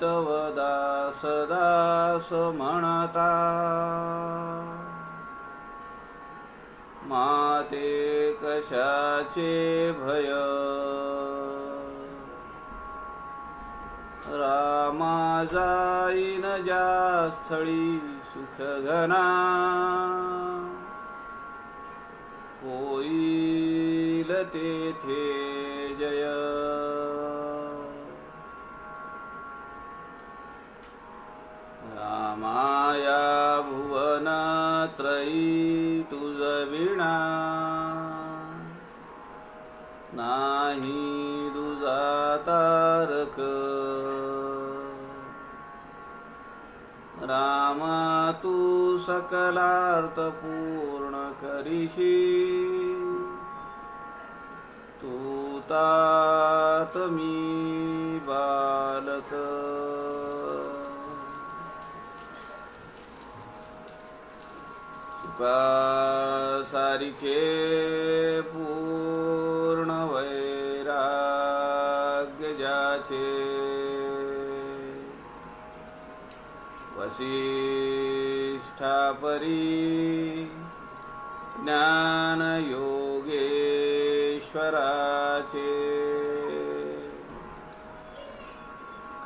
तव दास दास म्हणता, माते कशाचे भय, रामा जाईन ज्या स्थळी सुख घना, होईल तेथे जय. रामाया भुवन त्रयी तुझ विणा, नाही दुजा तारक. रामा तू सकलार्थ पूर्ण करीशी, तू तात मी बालक. सुखा सारिखे पूर्ण वैराग्य ज्याचे, वसिष्ठापरी ज्ञान योगेश्वराचे.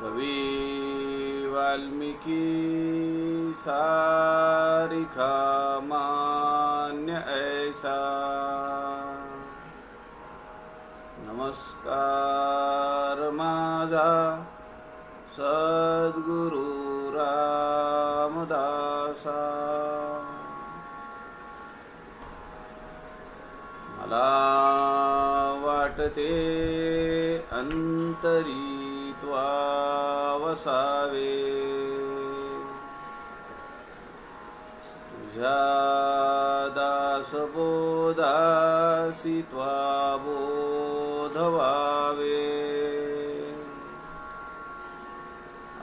कवी वाल्मिकी सारिखा मान्य ऐसा, नमस्कार माझा सद्गुरु रामदासा. मला वाटते अंतरी त्वा वसावे, तुझ्या दासबोधासी त्वा बोधवावे.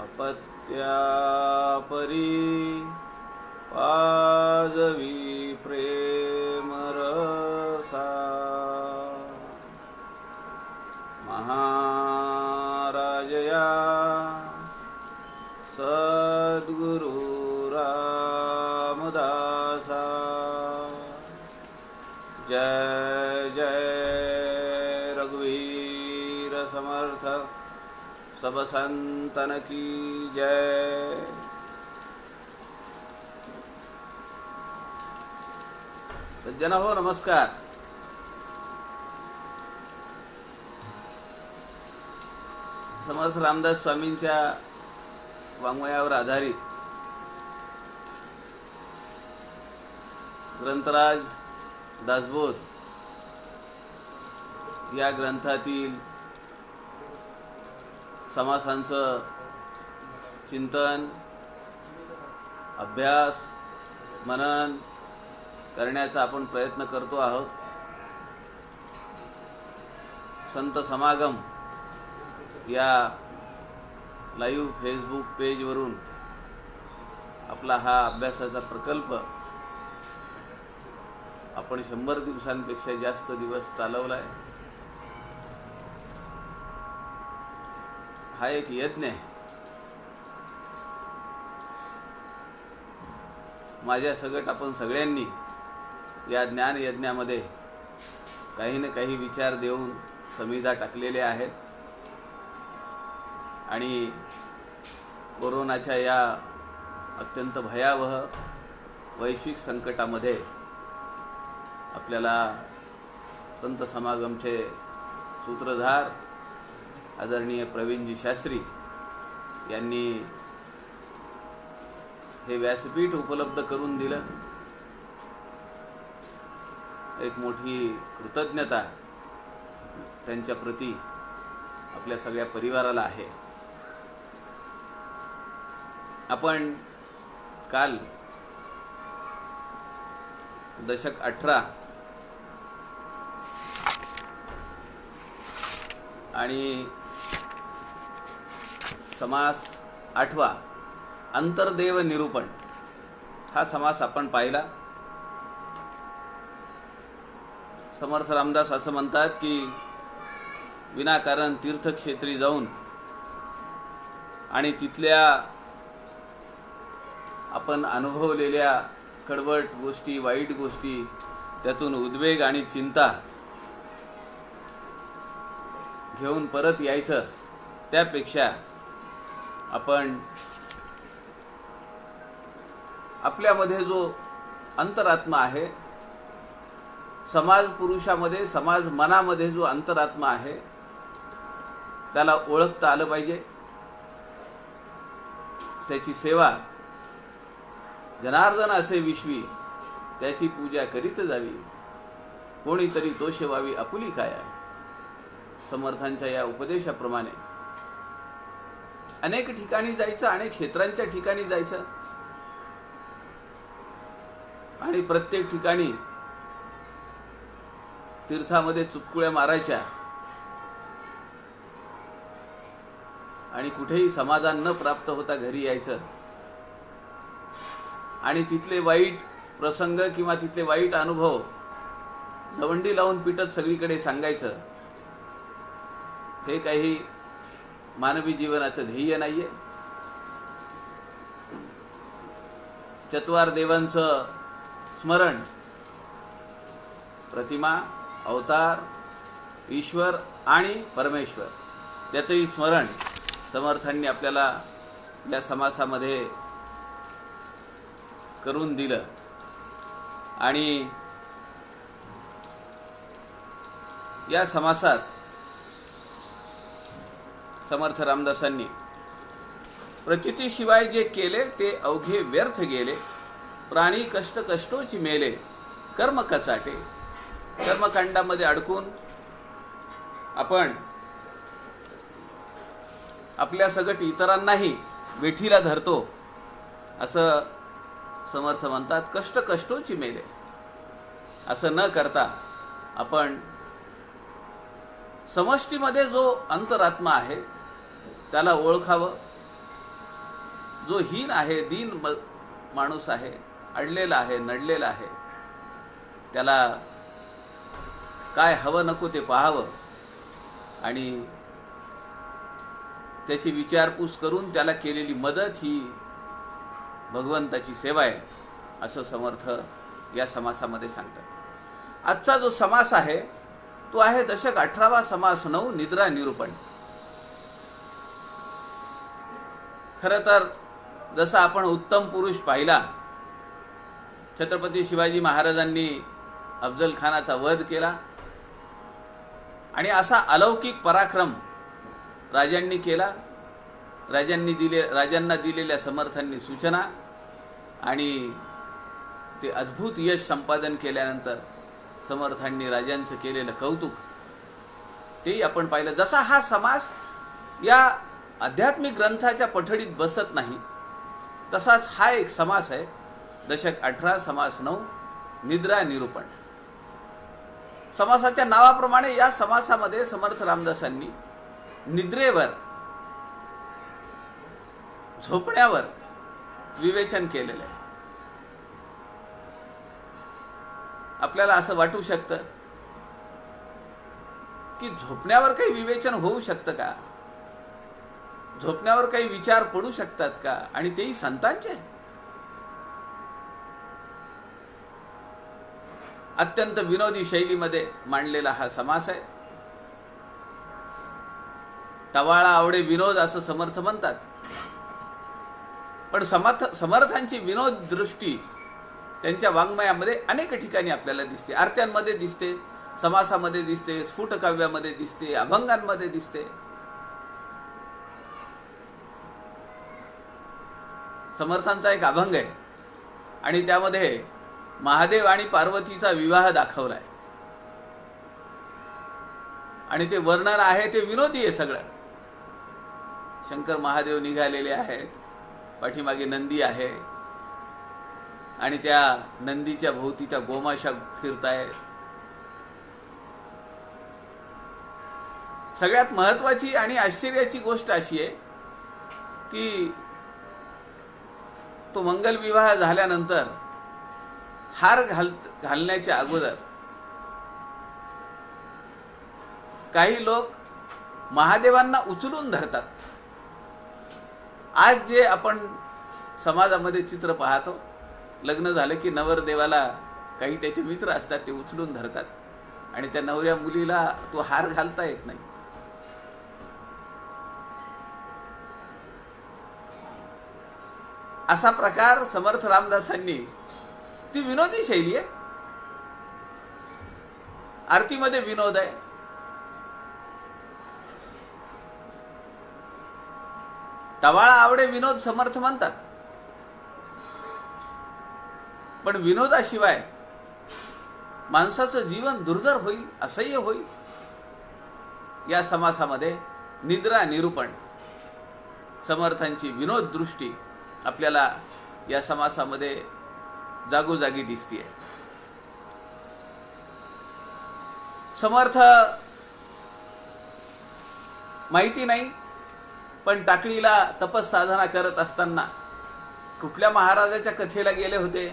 अपत्यापरी पाजवी प्रेम रसा, महाराजया सद्गुरु रामदासा. जय जय रघुवीर समर्थ, सब संतन की जय. सज्जना हो, नमस्कार. समर्थ रामदास स्वामींच्या वाङ्मयावर आधारित ग्रंथराज दासबोध या ग्रंथातील समासांचं चिंतन, अभ्यास, मनन करण्याचा आपण प्रयत्न करतो आहोत. संत समागम या लाईव्ह फेसबुक पेजवरून आपला हा अभ्यासाचा प्रकल्प आपण 100 दिवसांपेक्षा जास्त दिवस चालवला आहे. हा एक यज्ञ आहे. माझ्या सगट आपण सगळ्यांनी या ज्ञान यज्ञामध्ये काही ना काही विचार देऊन समिधा टाकलेले आहेत आणि कोरोनाच्या या अत्यंत भयावह वैश्विक संकटामध्ये आपल्याला संत समागमचे सूत्रधार आदरणीय प्रवीणजी शास्त्री यांनी हे व्यासपीठ उपलब्ध करून दिलं. एक मोठी कृतज्ञता त्यांच्या प्रती आपल्या सगळ्या परिवाराला आहे. आपण काल दशक 18 आणि समास 8वा अंतर्देव निरूपण हा समास आपण पाहिला. समर्थ रामदास असं म्हणतात की विनाकारण तीर्थक्षेत्री जाऊन आणि तिथल्या आपण अनुभवलेल्या कडवट गोष्टी, वाईट गोष्टी, त्यातून उद्वेग आणि चिंता घेऊन परत यायचं, त्यापेक्षा आपण आपल्यामध्ये जो अंतरात्मा आहे, समाज पुरुषामध्ये, समाज मनामध्ये जो अंतरात्मा आहे, त्याला ओळखता आलं पाहिजे. त्याची सेवा जनार्दन असे विश्वी, त्याची पूजा करीत जावी, कोणीतरी तो शेवावी आपुली काय आहे. समर्थांच्या या उपदेशाप्रमाणे अनेक ठिकाणी जायचं, अनेक क्षेत्रांच्या ठिकाणी जायचं आणि प्रत्येक ठिकाणी तीर्थामध्ये चुटकुळ्या मारायच्या आणि कुठेही समाधान न प्राप्त होता घरी यायचं आणि तिथले वाईट प्रसंग किंवा तिथले वाईट अनुभव दवंडी लावून पिटत सगळीकडे सांगायचं. हे काही मानवी जीवनाचं ध्येय नाहीये. चत्वार देवांचं स्मरण, प्रतिमा, अवतार, ईश्वर आणि परमेश्वर, त्याचंही स्मरण समर्थांनी आपल्याला या समासामध्ये करून दिलं. आणि या समासात समर्थ रामदासांनी प्रचितीशिवाय जे केले ते अवघे व्यर्थ गेले, प्राणी कष्ट कष्टोची मेले, कर्म कचाटे. कर्मकांडामध्ये अडकून आपण आपल्या सगट इतरांनाही वेठीला धरतो, असं समर्थ म्हणतात. कष्ट कष्टोची मेले, असं न करता आपण समष्टीमध्ये जो अंतरात्मा आहे त्याला ओळखावं. जो हीन आहे, दीन माणूस आहे, अडलेला आहे, नडलेला आहे, त्याला काय हवं नको ते पाहावं आणि त्याची विचारपूस करून त्याला केलेली मदत ही भगवंताची सेवा आहे, असं समर्थ या समासामध्ये सांगतात. आजचा जो समास आहे तो आहे दशक 18वा समास 9, निद्रा निरूपण. खरं तर जसा आपण उत्तम पुरुष पाहिला, छत्रपती शिवाजी महाराजांनी अफजल खानाचा वध केला आणि असा अलौकिक पराक्रम राजांनी केला. राजांना दिलेल्या समर्थांनी सूचना आणि ते अद्भुत यश संपादन केल्यानंतर समर्थांनी राजांचं केलेलं कौतुक, तेही आपण पाहिलं. जसा हा समास या आध्यात्मिक ग्रंथाच्या पठडीत बसत नाही, तसाच हा एक समास आहे, दशक 18 समास 9, निद्रा निरूपण. समासाच्या नावाप्रमाणे या समासामध्ये समर्थ रामदासांनी निद्रेवर, झोपण्यावर विवेचन केलेलं आहे. आपल्याला असं वाटू शकतं की झोपण्यावर काही विवेचन होऊ शकतं का, झोपण्यावर काही विचार पडू शकतात का, आणि तेही संतांचे. अत्यंत विनोदी शैलीमध्ये मांडलेला हा समास आहे. टवाळा आवडे विनोद असं समर्थ म्हणतात, पण समर्थांची विनोद दृष्टी त्यांच्या वाङ्मयामध्ये अनेक ठिकाणी आपल्याला दिसते. आरत्यांमध्ये दिसते, समासामध्ये दिसते, स्फुटकाव्यामध्ये दिसते, अभंगांमध्ये दिसते. समर्थांचा एक अभंग आहे आणि त्यामध्ये महादेव आणि पार्वतीचा विवाह दाखवलाय आणि ते वर्णन आहे ते विनोदी आहे सगळं. शंकर महादेव निघालेले आहेत, पाठीमागे नंदी आहे आणि त्या नंदीच्या भोवती त्या गोमाशा फिरतायत. सगळ्यात महत्वाची आणि आश्चर्याची गोष्ट अशी आहे की तो मंगल विवाह झाल्यानंतर हार घालण्याच्या अगोदर काही लोक महादेवांना उचलून धरतात आज जे आपण समाजामध्ये चित्र पाहतो, लग्न झालं की नवरदेवाला काही त्याचे मित्र असतात, ते उचलून धरतात आणि त्या नवऱ्या मुलीला तो हार घालता येत नाही. असा प्रकार समर्थ रामदासांनी, ती विनोदी शैली आहे. आरतीमध्ये विनोद आहे, टवाळा आवडे विनोद समर्थ म्हणतात. पण विनोदाशिवाय माणसाचं जीवन दुर्धर होईल, असह्य होईल. या समासामध्ये निद्रा निरूपण, समर्थांची विनोद दृष्टी आपल्याला या समासामध्ये जागोजागी दिसतीये. समर्थ माहिती नाही, पण टाकळीला तपस साधना करत असताना कुठल्या महाराजाच्या कथेला गेले होते,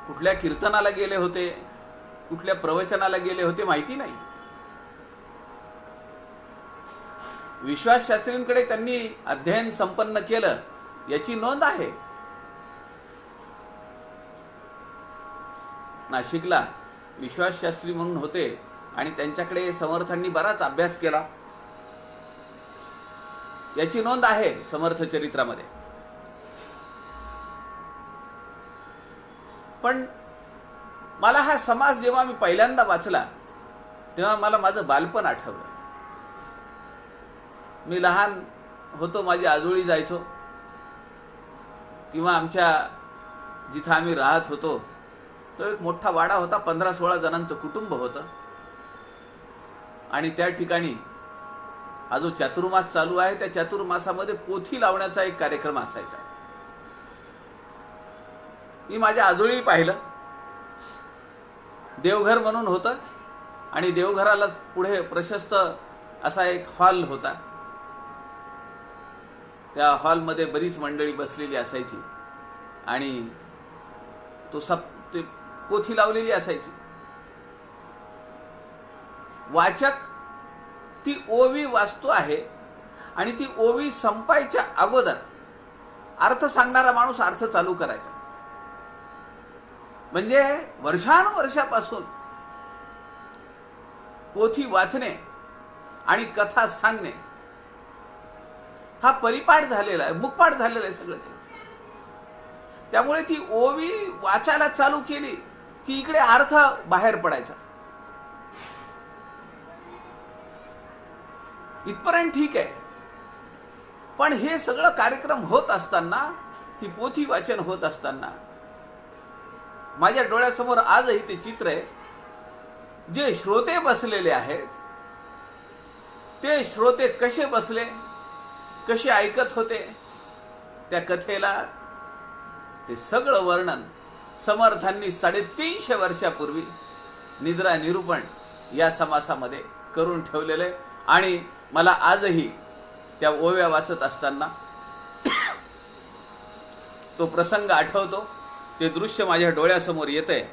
कुठल्या कीर्तनाला गेले होते, कुठल्या प्रवचनाला गेले होते माहिती नाही. विश्वास शास्त्रींकडे त्यांनी अध्ययन संपन्न केलं याची नोंद आहे. नाशिकला विश्वास शास्त्री म्हणून होते आणि त्यांच्याकडे समर्थांनी बराच अभ्यास केला याची नोंद आहे समर्थ चरित्रामध्ये. पण मला हा समास जेव्हा मी पहिल्यांदा वाचला तेव्हा मला माझं बालपण आठवलं. मी लहान होतो, माझी आजोळी जायचो किंवा आमच्या जिथं आम्ही राहत होतो तो एक मोठा वाडा होता, 15-16 जणांचं कुटुंब होतं. आणि त्या ठिकाणी हा जो चातुर्मास चालू आहे त्या चातुर्मासामध्ये पोथी लावण्याचा एक कार्यक्रम असायचा. मी माझ्या आजोळी पाहिलं. देवघर म्हणून होतं आणि देवघराला पुढे प्रशस्त असा एक हॉल होता. त्या हॉलमध्ये बरीच मंडळी बसलेली असायची आणि ते पोथी लावलेली असायची. वाचक ती ओवी वाचतो आहे आणि ती ओवी संपायच्या अगोदर अर्थ सांगणारा माणूस अर्थ चालू करायचा. म्हणजे वर्षानुवर्षापासून पोथी वाचणे आणि कथा सांगणे हा परिपाठ झालेला आहे, मुखपाठ झालेला आहे सगळं ते. त्यामुळे ती ओवी वाचायला चालू केली की इकडे अर्थ बाहेर पडायचा. इथपर्यंत ठीक आहे. पण हे सगळं कार्यक्रम होत असताना, ही पोथी वाचन होत असताना माझ्या डोळ्यासमोर आजही ते चित्र आहे. जे श्रोते बसलेले आहेत ते श्रोते कसे बसले, कसे ऐकत होते त्या कथेला, ते सगळं वर्णन समर्थांनी 350 वर्षापूर्वी निद्रा निरूपण या समासामध्ये करून ठेवलेले. आणि मला आजही त्या ओव्या वाचत असताना तो प्रसंग आठवतो, ते दृश्य माझ्या डोळ्यासमोर येतंय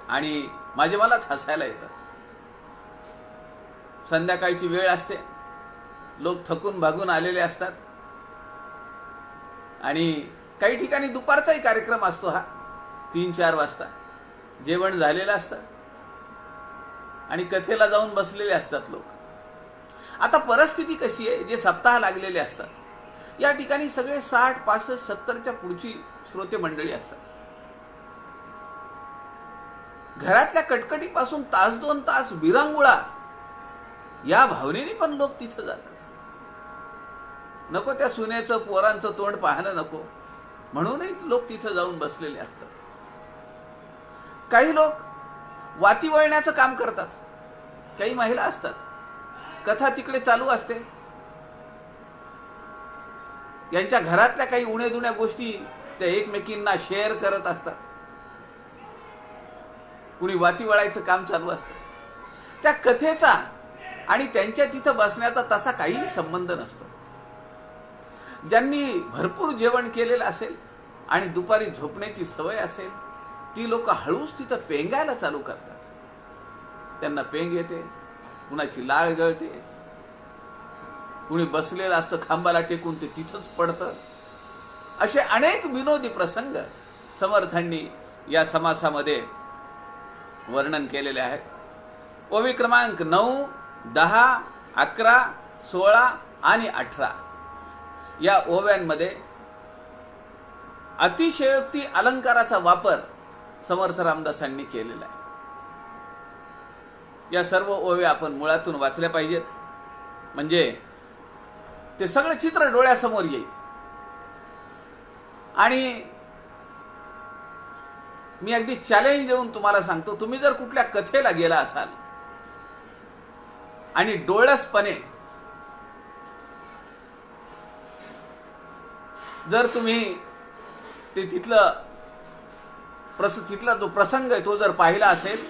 आणि मलाच हसायला येतं. संध्याकाळची वेळ असते, लोक थकून भागून आलेले असतात आणि काही ठिकाणी दुपारचाही कार्यक्रम असतो. हा 3-4 वाजता जेवण झालेलं असतं आणि कथेला जाऊन बसलेले असतात लोक. आता परिस्थिती कशी आहे, जे सप्ताह लागलेले असतात या ठिकाणी सगळे 60, 65, 70च्या पुढची श्रोते मंडळी असतात. घरातल्या कटकटीपासून तास 2 तास विरंगुळा या भावनेने पण लोक तिथं जातात. नको त्या सुनेचं पोरांचं तोंड पाहणं नको म्हणूनही लोक तिथं जाऊन बसलेले असतात. काही लोक वाती वळण्याचं काम करतात, काही महिला असतात, कथा तिकडे चालू असते, यांच्या घरातल्या काही उणेधुण्या गोष्टी त्या एकमेकींना शेअर करत असतात. कुणी वाती वळायचं काम चालू असतं. त्या कथेचा आणि त्यांच्या तिथं बसण्याचा तसा काही संबंध नसतो. ज्यांनी भरपूर जेवण केलेलं असेल आणि दुपारी झोपण्याची सवय असेल ती लोक हळूच तिथं पेंगायला चालू करतात. त्यांना पेंग येते, कुणाची लाळ गळते, कुणी बसलेलं असतं खांबाला टेकून, ते तिथंच पडतं. असे अनेक विनोदी प्रसंग समर्थांनी या समासामध्ये वर्णन केलेले आहेत. ओवी क्रमांक 9, 10, 11, 16 आणि 18 या ओव्यांमध्ये अतिशयोक्ती अलंकाराचा वापर समर्थ रामदासांनी केलेला आहे. या सर्व ओव्या आपण मुळातून वाचल्या पाहिजेत, म्हणजे ते सगळं चित्र डोळ्यासमोर येईल. आणि मी अगदी चॅलेंज देऊन तुम्हाला सांगतो, तुम्ही जर कुठल्या कथेला गेला असाल आणि डोळसपणे जर तुम्ही ते तिथला जो प्रसंग आहे तो जर पाहिला असेल,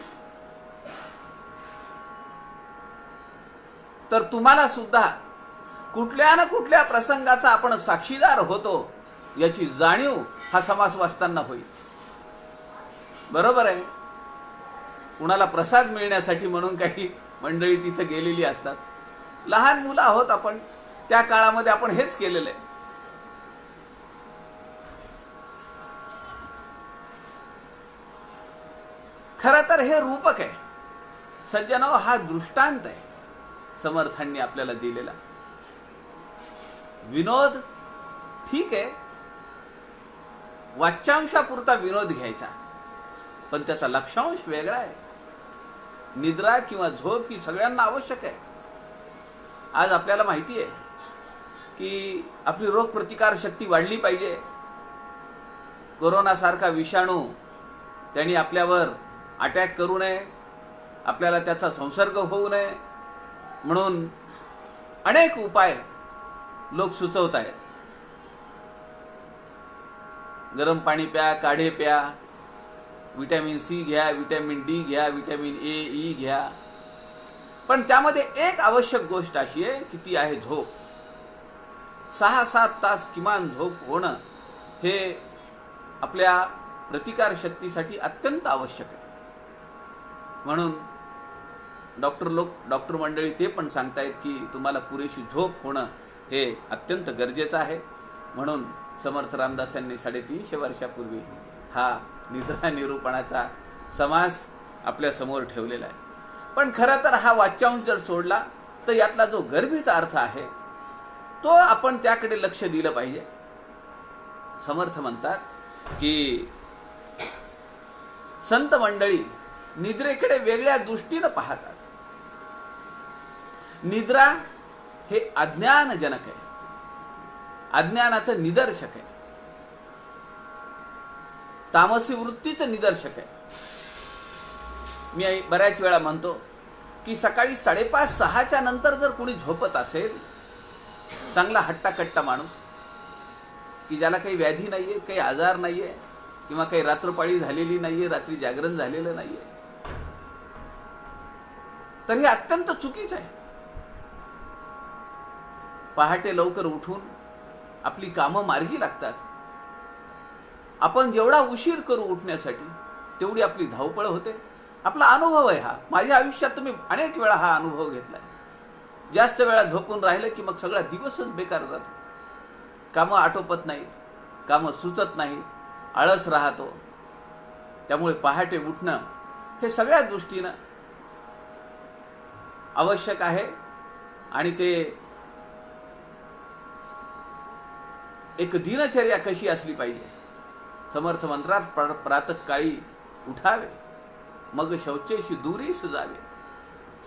तर तुम्हाला सुद्धा कुठल्या ना कुठल्या प्रसंगाचा आपण साक्षीदार होतो याची जाणीव हा समास वाचताना होईल. बरोबर आहे. कुणाला प्रसाद मिळण्यासाठी म्हणून काही मंडळी तिथे गेलेली असतात. लहान मुलं आहोत आपण, त्या काळामध्ये आपण हेच केलेलं आहे. खरं तर हे रूपक आहे. सज्जनो, हा दृष्टांत आहे समर्थांनी आपल्याला दिलेला. विनोद ठीक आहे, वाच्यांशापुरता विनोद घ्यायचा, पण त्याचा लक्षांश वेगळा आहे. निद्रा किंवा झोप ही सगळ्यांना आवश्यक आहे. आज आपल्याला माहिती आहे की आपली रोगप्रतिकार शक्ती वाढली पाहिजे. कोरोनासारखा विषाणू त्यांनी आपल्यावर अटॅक करू नये, आपल्याला त्याचा संसर्ग होऊ नये म्हणून अनेक उपाय लोक सुचवत आहेत. गरम पाणी प्या, काढे प्या, विटॅमिन सी घ्या, विटॅमिन डी घ्या, विटॅमिन ए, ई घ्या. पण त्यामध्ये एक आवश्यक गोष्ट अशी आहे की ती आहे झोप. 6-7 तास किमान झोप होणं हे आपल्या प्रतिकार शक्तीसाठी अत्यंत आवश्यक आहे. म्हणून डॉक्टर मंडळी ते पण सांगतायत की तुम्हाला पुरेशी झोप होणं हे अत्यंत गरजेचं आहे. म्हणून समर्थ रामदासांनी 350 वर्षापूर्वी हा निद्रा निरूपणाचा समास आपल्या समोर ठेवलेला आहे. पण खरं तर हा वाच्यांश जर सोडला तर यातला जो गर्भित अर्थ आहे तो आपण त्याकडे लक्ष दिलं पाहिजे. समर्थ म्हणतात की संत मंडळी निद्रेकडे वेगळ्या दृष्टीनं पाहतात. निद्रा हे अज्ञानजनक आहे, अज्ञानाचं निदर्शक आहे, तामसी वृत्तीचं निदर्शक आहे. मी बऱ्याच वेळा म्हणतो की सकाळी 5:30-6च्या नंतर जर कोणी झोपत असेल, चांगला हट्टाकट्टा माणूस की ज्याला काही व्याधी नाहीये, काही आजार नाहीये, किंवा काही रात्रपाळी झालेली नाहीये, रात्री जागरण झालेलं नाहीये, तर हे अत्यंत चुकीचं आहे. पहाटे लवकर उठून आपली कामं मार्गी लागतात. आपण जेवढा उशीर करू उठण्यासाठी तेवढी आपली धावपळ होते. आपला अनुभव आहे हा. माझ्या आयुष्यात तुम्ही अनेक वेळा हा अनुभव घेतलाय. जास्त वेळा झोपून राहिलं की मग सगळा दिवसच बेकार जातो. कामं आटोपत नाहीत, कामं सुचत नाहीत, आळस राहतो. त्यामुळे पहाटे उठणं हे सगळ्या दृष्टीनं आवश्यक आहे. आणि ते एक दिनचर्या कशी असली पाहिजे. समर्थ मंत्रात प्रातःकाळी उठावे, मग शौचेशी दूरी सुजावे.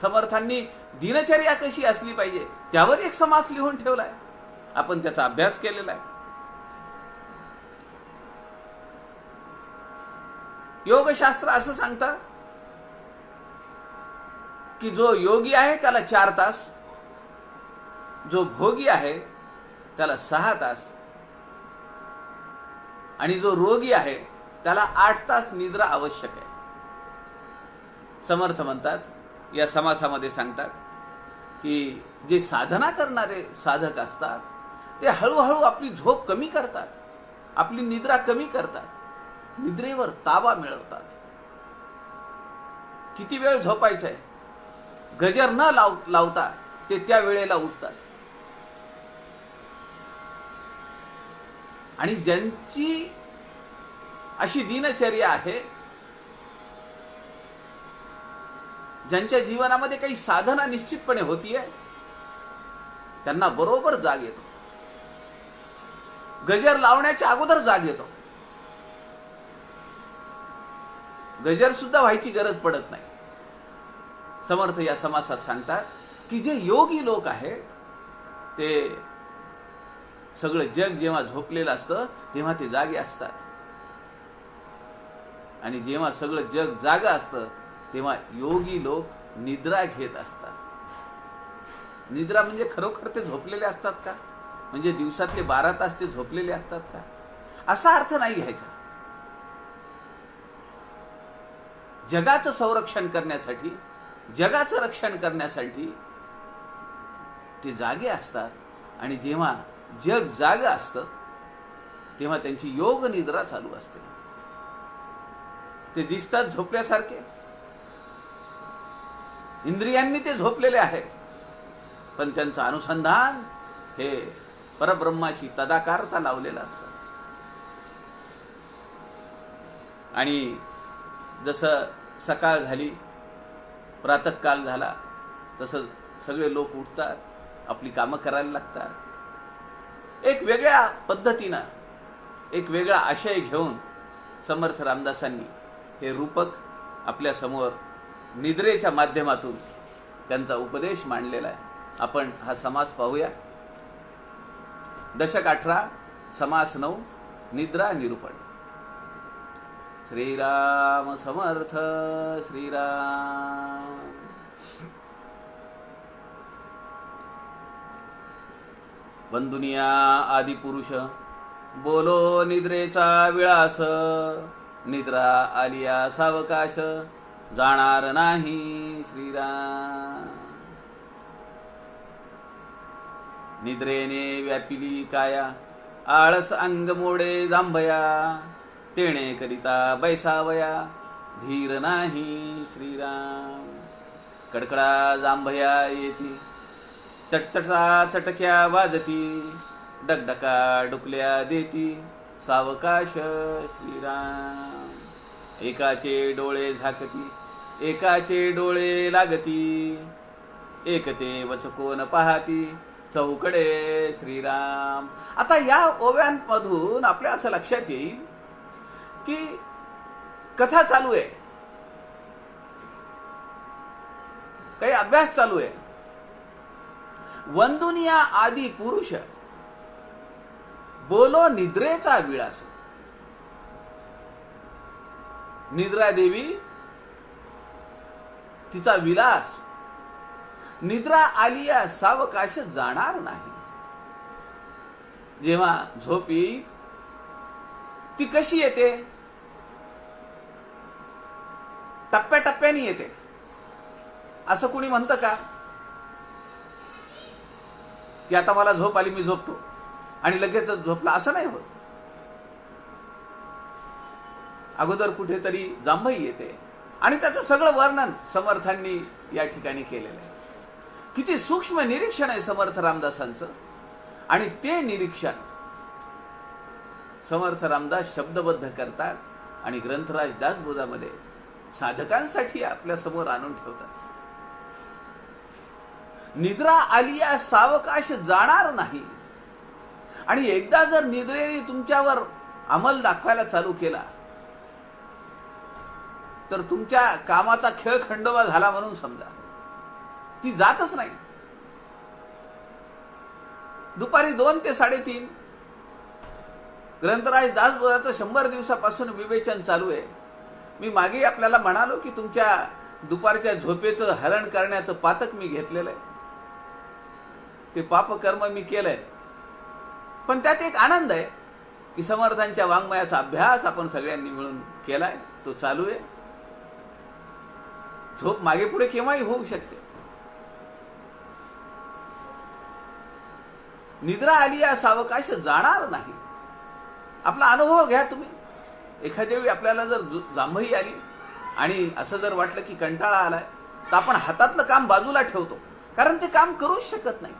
समर्थांनी दिनचर्या कशी असली पाहिजे त्यावर एक समास लिहून ठेवलाय. आपण त्याचा अभ्यास केलेला आहे. योगशास्त्र असं सांगतं की जो योगी आहे त्याला 4 तास, जो भोगी आहे त्याला 6 तास, आणि जो रोगी आहे त्याला 8 तास निद्रा आवश्यक आहे. समर्थ म्हणतात, या समासामध्ये सांगतात की जे साधना करणारे साधक असतात ते हळूहळू आपली झोप कमी करतात, आपली निद्रा कमी करतात, निद्रेवर ताबा मिळवतात. किती वेळ झोपायचं आहे, गजर न लावता ते त्या वेळेला उठतात. आणि ज्यांची अशी दिनचर्या आहे, ज्यांच्या जीवनामध्ये काही साधना निश्चितपणे होतीये, त्यांना बरोबर जाग येतो. गजर लावण्याच्या अगोदर जाग येतो. गजर सुद्धा व्हायची गरज पडत नाही. समर्थ या समासात सांगतात की जे योगी लोक आहेत ते सगळं जग जेव्हा झोपलेलं असतं तेव्हा ते जागे असतात, आणि जेव्हा सगळं जग जागं असतं तेव्हा योगी लोक निद्रा घेत असतात. निद्रा म्हणजे खरोखर ते झोपलेले असतात का? म्हणजे दिवसातले 12 तास ते झोपलेले असतात का? असा अर्थ नाही घ्यायचा. जगाचं संरक्षण करण्यासाठी, जगाचं रक्षण करण्यासाठी ते जागे असतात, आणि जेव्हा जग जागं असतं तेव्हा त्यांची योग निद्रा चालू असते. ते दिसतात झोपल्यासारखे, इंद्रियांनी ते झोपलेले आहेत, पण त्यांचं अनुसंधान हे परब्रह्माशी तदाकारता लावलेलं असतं. आणि जसं सकाळ झाली, प्रातःकाल झाला, तसं सगळे लोक उठतात, आपली कामं करायला लागतात. एक वेगळ्या पद्धतीनं, एक वेगळा आशय घेऊन समर्थ रामदासांनी हे रूपक आपल्या समोर निद्रेच्या माध्यमातून त्यांचा उपदेश मांडलेला आहे. आपण हा समास पाहूया. दशक 18, समास 9, निद्रा निरूपण. श्रीराम समर्थ. श्रीराम. वंदुनिया आदिपुरुष, बोलो निद्रेचा विळास. निद्रा आलिया सावकाश, जाणार नाही. श्रीराम. निद्रेने व्यापिली काया, आळस अंग मोडे जांभया. तेणे करिता बैसावया, धीर नाही. श्रीराम. कडकडा जांभया येती, चटचटा चटक्या वाजती. डगडका डुकल्या देती, सावकाश. श्रीराम. एकाचे डोळे झाकती, एकाचे डोळे लागती. एकते वचकोन पाहती, चौकडे. श्रीराम. आता या ओव्यांमधून आपल्या असं लक्षात येईल की कथा चालू आहे, काही अभ्यास चालू आहे. वंदुनिया आदी पुरुष, बोलो निद्रेचा विळास. निद्रा देवी, तिचा विलास. निद्रा आलिया सावकाश, जाणार नाही. जेव्हा झोप येईल ती कशी येते? टप्प्याटप्प्याने येते. असं कुणी म्हणतं का की आता मला झोप आली, मी झोपतो आणि लगेच झोपला? असं नाही होत. अगोदर कुठेतरी जांभई येते, आणि त्याचं सगळं वर्णन समर्थांनी या ठिकाणी केलेलं आहे. किती सूक्ष्म निरीक्षण आहे समर्थ रामदासांचं, आणि ते निरीक्षण समर्थ रामदास शब्दबद्ध करतात आणि ग्रंथराज दासबोधामध्ये साधकांसाठी आपल्या समोर आणून ठेवतात. निद्रा आलिया सावकाश, जाणार नाही. आणि एकदा जर निद्रेने तुमच्यावर अंमल दाखवायला चालू केला तर तुमच्या कामाचा खेळ खंडोबा झाला म्हणून समजा. ती जातच नाही. दुपारी 2 ते 3:30 ग्रंथराज दासबोधाचं 100 दिवसापासून विवेचन चालू आहे. मी मागे आपल्याला म्हणालो की तुमच्या दुपारच्या झोपेचं हरण करण्याचं पातक मी घेतलेलं आहे. ते पापकर्म मी केलंय, पण त्यात एक आनंद आहे की समर्थांच्या वाङ्मयाचा अभ्यास आपण सगळ्यांनी मिळून केलाय, तो चालू आहे. झोप मागे पुढे केव्हाही होऊ शकते. निद्रा आलिया सावकाश, जाणार नाही. आपला अनुभव घ्या तुम्ही. एखाद्या वेळी आपल्याला जर जांभई आली आणि असं जर वाटलं की कंटाळा आलाय, तर आपण हातातलं काम बाजूला ठेवतो, कारण ते काम करूच शकत नाही,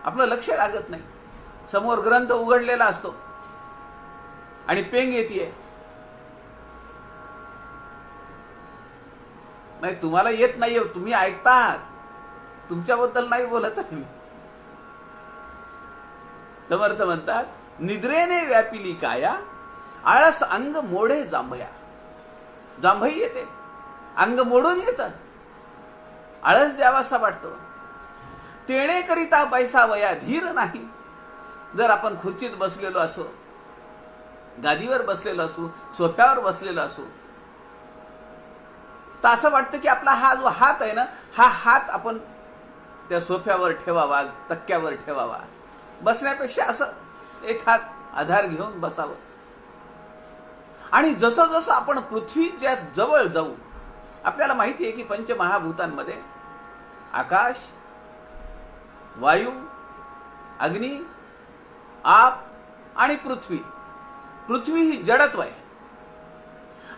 आपलं लक्ष लागत नाही. समोर ग्रंथ उघडलेला असतो आणि पेंग येते. नाही, तुम्हाला येत नाहीये, तुम्ही ऐकता आहात, तुमच्याबद्दल नाही बोलत आहे मी. समर्थ म्हणतात, निद्रेने व्यापिली काया, आळस अंग मोडे जांभया. जांभई येते, अंग मोडून येतं, आळस द्यावासा वाटतो. तेणे करिता बैसा वया धीर नाही. जर आपण खुर्चीत बसलेलो असो, गादीवर बसलेलो असू, सोफ्यावर बसलेलो असू, तर असं वाटतं की आपला हा जो हात आहे ना, हा हात आपण त्या सोफ्यावर ठेवावा, तक्क्यावर ठेवावा. बसण्यापेक्षा असं एक हात आधार घेऊन बसावं. आणि जसं जसं आपण पृथ्वीच्या जवळ जाऊ, आपल्याला माहिती आहे की पंचमहाभूतांमध्ये आकाश, वायू, अग्नी, आप आणि पृथ्वी. पृथ्वी ही जडत्व आहे.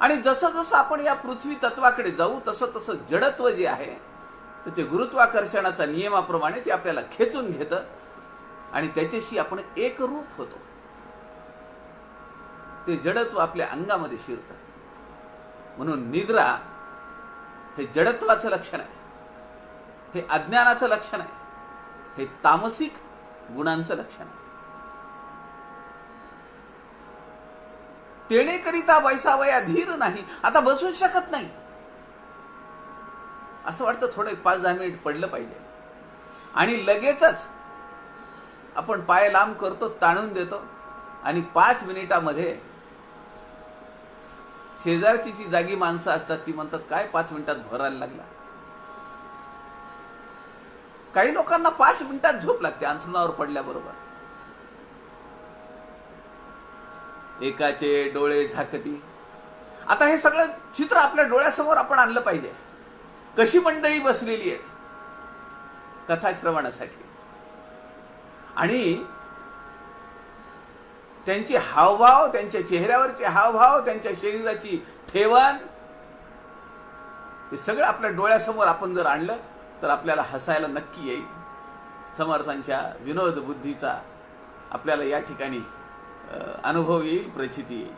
आणि जसं जसं आपण या पृथ्वी तत्वाकडे जाऊ, तसं तसं जडत्व जे आहे तर ते गुरुत्वाकर्षणाच्या नियमाप्रमाणे ते आपल्याला खेचून घेतं आणि त्याच्याशी आपण एकरूप होतो. ते जडत्व आपल्या अंगामध्ये शिरतं. म्हणून निद्रा हे जडत्वाचं लक्षण आहे, हे अज्ञानाचं लक्षण आहे, हे तामसिक गुणांचं लक्षण आहे. तेणे करिता बैसावया धीर नाही. आता बसू शकत नाही, असं वाटतं थोडं 5-10 मिनिट पडलं पाहिजे. आणि लगेचच आपण पाय लांब करतो, ताणून देतो आणि 5 मिनिटामध्ये शेजारची जी जागी माणसं असतात ती म्हणतात, काय 5 मिनिटात भरायला लागला. काही लोकांना 5 मिनिटात झोप लागते अंथरुणावर पडल्याबरोबर. एकाचे डोळे झाकती. आता हे सगळं चित्र आपल्या डोळ्यासमोर आपण आणलं पाहिजे. कशी मंडळी बसलेली आहेत कथाश्रवणासाठी, आणि त्यांचे हावभाव, त्यांच्या चेहऱ्यावरचे हावभाव, त्यांच्या शरीराची ठेवण, ते सगळं आपल्या डोळ्यासमोर आपण जर आणलं तर आपल्याला हसायला नक्की येईल. समर्थांच्या विनोद बुद्धीचा आपल्याला या ठिकाणी अनुभव येईल, प्रचिती येईल.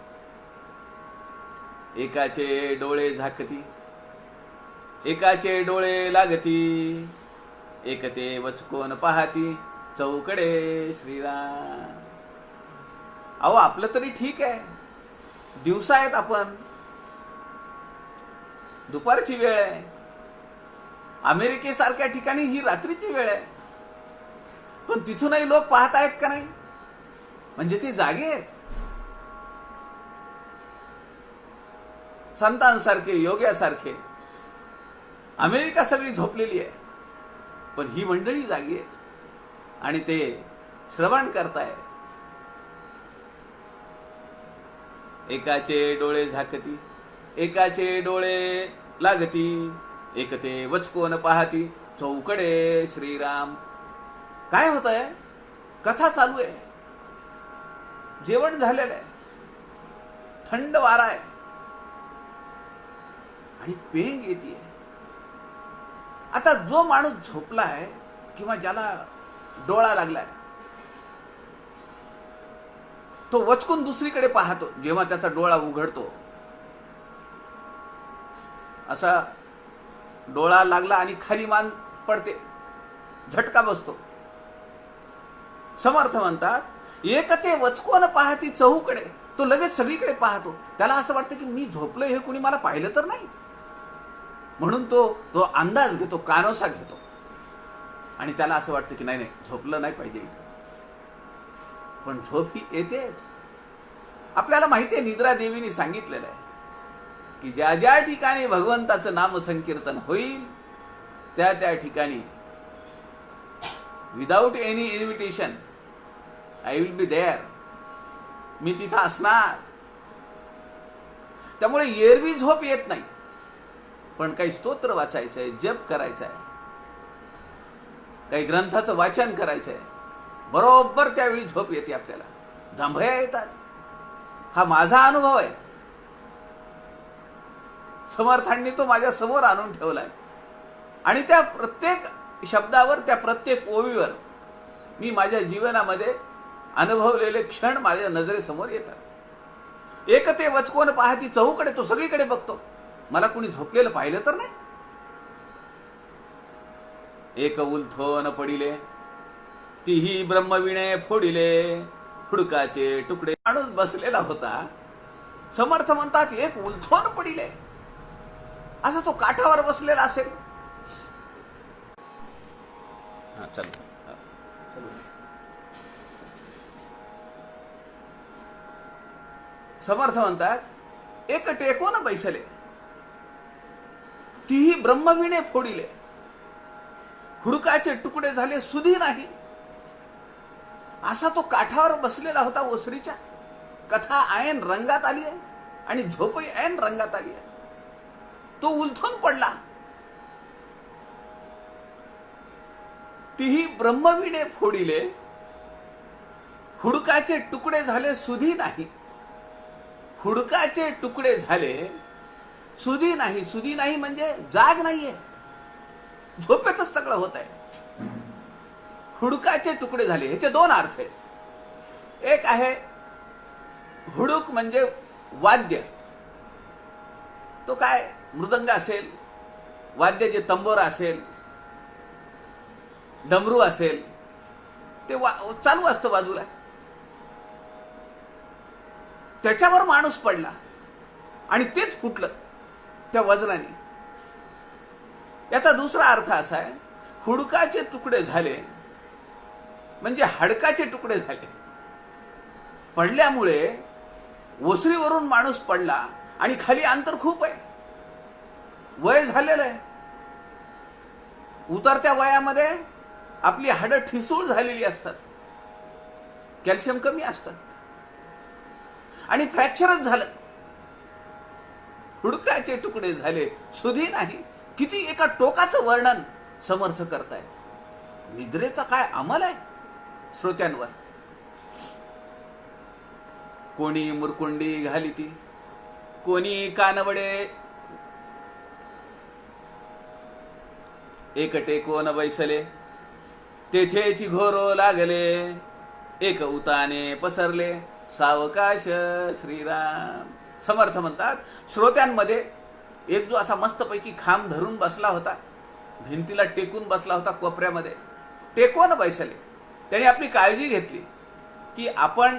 एकाचे डोळे झाकती, एकाचे डोळे लागती, एकते वचकोन पाहती, चौकडे श्रीराम. अहो, आपलं तरी ठीक आहे, दिवसा आहेत आपण, दुपारची वेळ आहे. अमेरिकेसारख्या ठिकाणी ही रात्रीची वेळ आहे, पण तिथूनही लोक पाहत आहेत का नाही? म्हणजे ते जागे आहेत. संतांसारखे, योग्यासारखे. अमेरिका सगळी झोपलेली आहे, पण ही मंडळी जागी आहेत आणि ते श्रवण करतायत. एकाचे डोळे झाकती, एकाचे डोळे लागती, एकते वचकोन पाहती, चौकडे श्रीराम. काय होत आहे? कथा चालू आहे, जेवण झालेलं आहे, थंड वारा आहे आणि पेंग येते. आता जो माणूस झोपलाय किंवा ज्याला डोळा लागलाय तो वचकून दुसरीकडे पाहतो. जेव्हा त्याचा डोळा उघडतो, असा डोळा लागला आणि खाली मान पडते, झटका बसतो. समर्थ म्हणतात, एकते वचकोन पाहती चहूकडे. तो लगेच सगळीकडे पाहतो. त्याला असं वाटतं की मी झोपलोय हे कुणी मला पाहिलं तर नाही, म्हणून तो अंदाज घेतो, कानोसा घेतो आणि त्याला असं वाटतं की नाही नाही, झोपलं नाही पाहिजे इथं. पण झोप ही येतेच. आपल्याला माहिती आहे, निद्रा देवीने सांगितलेलं आहे की ज्या ज्या ठिकाणी भगवंताचं नाम संकीर्तन होईल त्या त्या ठिकाणी without any invitation I will be there. मी तिथं असणार. त्यामुळे एरवी झोप येत नाही, पण काही स्तोत्र वाचायचं आहे, जप करायचं आहे, काही ग्रंथाचं वाचन करायचं आहे, बरोबर त्यावेळी झोप येते आपल्याला, जांभया येतात. हा माझा अनुभव आहे. समर्थांनी तो माझ्या समोर आणून ठेवलाय आणि त्या प्रत्येक शब्दावर, त्या प्रत्येक ओवीवर मी माझ्या जीवनामध्ये अनुभवलेले क्षण माझ्या नजरेसमोर येतात. एक ते वचकोन पाहती चहूकडे, तो सगळीकडे बघतो, मला कुणी झोपलेलं पाहिलं तर नाही. एक उलथोन पडिले, तीही ब्रह्मविणे फोडिले, हुडकाचे तुकडे. माणूस बसलेला होता. समर्थ म्हणतात एक उलथोन पडिले, असं तो काठावर बसलेला असेल. समर्थ म्हणतात एक टेकोन बैसले, तीही ब्रह्मविणे फोडिले, हुडकाचे तुकडे झाले सुधी नाही. असा तो काठावर बसलेला होता. ओसरीच्या कथा ऐन रंगात आली आहे आणि झोपही ऐन रंगात आली आहे. तो उलथून पडला. तीही ब्रह्मविणे फोडिले, हुडकाचे तुकडे झाले सुधी नाही. हुडकाचे तुकडे झाले सुधी नाही. सुधी नाही म्हणजे जाग नाहीये, झोपेतच सगळं होत आहे. हुडकाचे तुकडे झाले, ह्याचे दोन अर्थ आहेत. एक आहे हुडूक म्हणजे वाद्य, तो काय मृदंग असेल, वाद्य जे तंबोरा असेल, डमरू असेल, ते चालू असतं बाजूला. त्याच्यावर माणूस पडला आणि तेच फुटलं त्या वज्राने. याचा दुसरा अर्थ असा आहे, हुडकाचे तुकडे झाले म्हणजे हाडकाचे तुकडे झाले. पडल्यामुळे ओसरीवरून माणूस पडला आणि खाली अंतर खूप आहे, वय झालेलं आहे. उतरत्या वयामध्ये आपली हाडं ठिसूळ झालेली असतात, कॅल्शियम कमी असतं आणि फ्रॅक्चरच झालं. हुडकाचे तुकडे झाले सुधी नाही. किती एका टोकाचं वर्णन समर्थ करतायत. निद्रेचा काय अंमल आहे श्रोत्यांवर. कोणी मुरकुंडी घालिती, कोणी कानवडे, एक टेकोन बैसले, तेथेची घोरो लागले, एक उताने पसरले, सावकाश श्रीराम. समर्थ म्हणतात श्रोत्यांमध्ये एक जो असा मस्तपैकी खांब धरून बसला होता, भिंतीला टेकून बसला होता कोपऱ्यामध्ये, टेकोन बैसले. त्याने आपली काळजी घेतली की आपण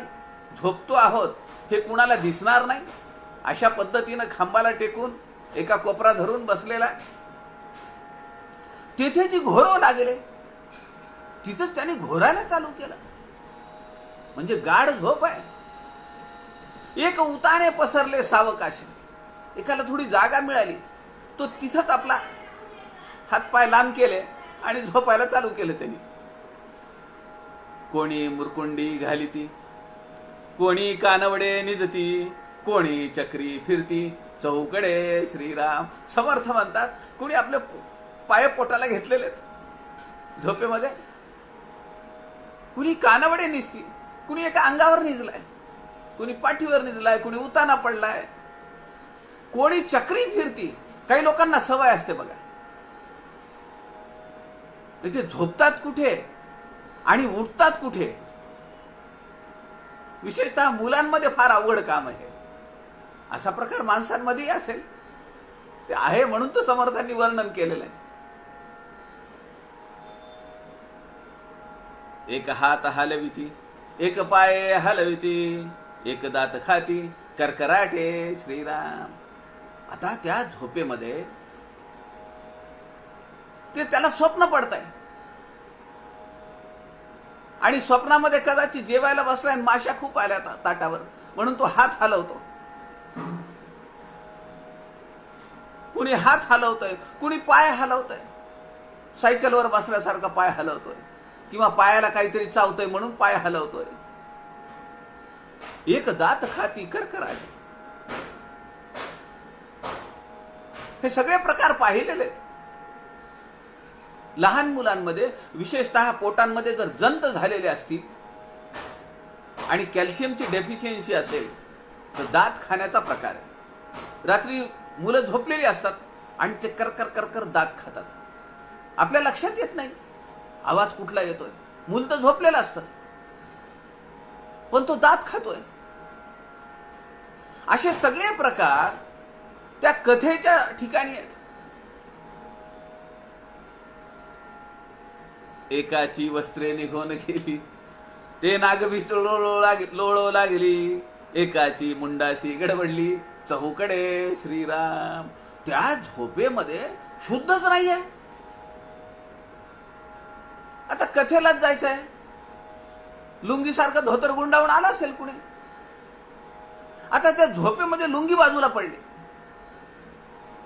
झोपतो आहोत हे कुणाला दिसणार नाही, अशा पद्धतीनं खांबाला टेकून एका कोपरा धरून बसलेला. तेथे जी घोरो लागले, तिथंच त्याने घोरायला चालू केलं. म्हणजे गाढ झोप आहे. एक उताने पसरले सावकाश, एकाला थोडी जागा मिळाली, तो तिथंच आपला हातपाय लांब केले आणि झोपायला चालू केलं त्यांनी. कोणी मुरकुंडी घालिती, कोणी कानवडे निजती, कोणी चक्री फिरती, चौकडे श्रीराम. समर्थ म्हणतात कोणी आपले पाय पोटाला घेतलेले झोपेमध्ये, कुणी कानवडे निजती, कुणी एका अंगावर निजलाय, कुणी पाठीवर निजलाय, कुणी उताना पडलाय, कोणी चक्री फिरती. काही लोकांना सवय असते बघा, ते झोपतात कुठे आणि उठतात कुठे. विशेषतः मुलांमध्ये फार अवघड काम आहे. असा प्रकार माणसांमध्येही असेल, ते आहे म्हणून तर समर्थांनी वर्णन केलेलं आहे. एक हात हलविती, एक पाय हलविती, एक दात खाती, करकराटे श्रीराम. आता त्या झोपेमध्ये ते त्याला स्वप्न पडतंय आणि स्वप्नामध्ये कदाचित जेवायला बसलाय आणि माश्या खूप आल्या ताटावर, म्हणून तो हात हलवतो. कुणी हात हलवतोय, कुणी पाय हलवतोय, सायकलवर बसल्यासारखा पाय हलवतोय, किंवा पायाला काहीतरी चावतोय म्हणून पाय हलवतोय. एक दात खाती करकराटे, हे सगळे प्रकार पाहिलेले आहेत. लहान मुलांमध्ये विशेषतः पोटांमध्ये जर जंत झालेले असतील आणि कॅल्शियमची डेफिशियन्सी असेल तर दात खाण्याचा प्रकार आहे. रात्री मुलं झोपलेली असतात आणि ते करकर करकर दात खातात. आपल्या लक्षात येत नाही आवाज कुठला येतोय, मूल तर झोपलेलं असतं. पण तो दात खातोय. असे सगळे प्रकार त्या कथेच्या ठिकाणी आहेत. एकाची वस्त्रे निघून गेली, ते नागभीच लोळो लागली, एकाची मुंडाशी गडबडली, चहूकडे श्रीराम. त्या झोपेमध्ये शुद्धच नाहीये. आता कथेलाच जायचंय, लुंगीसारखं धोतर गुंडाळून आला असेल कुणी. आता त्या झोपेमध्ये लुंगी बाजूला पडली,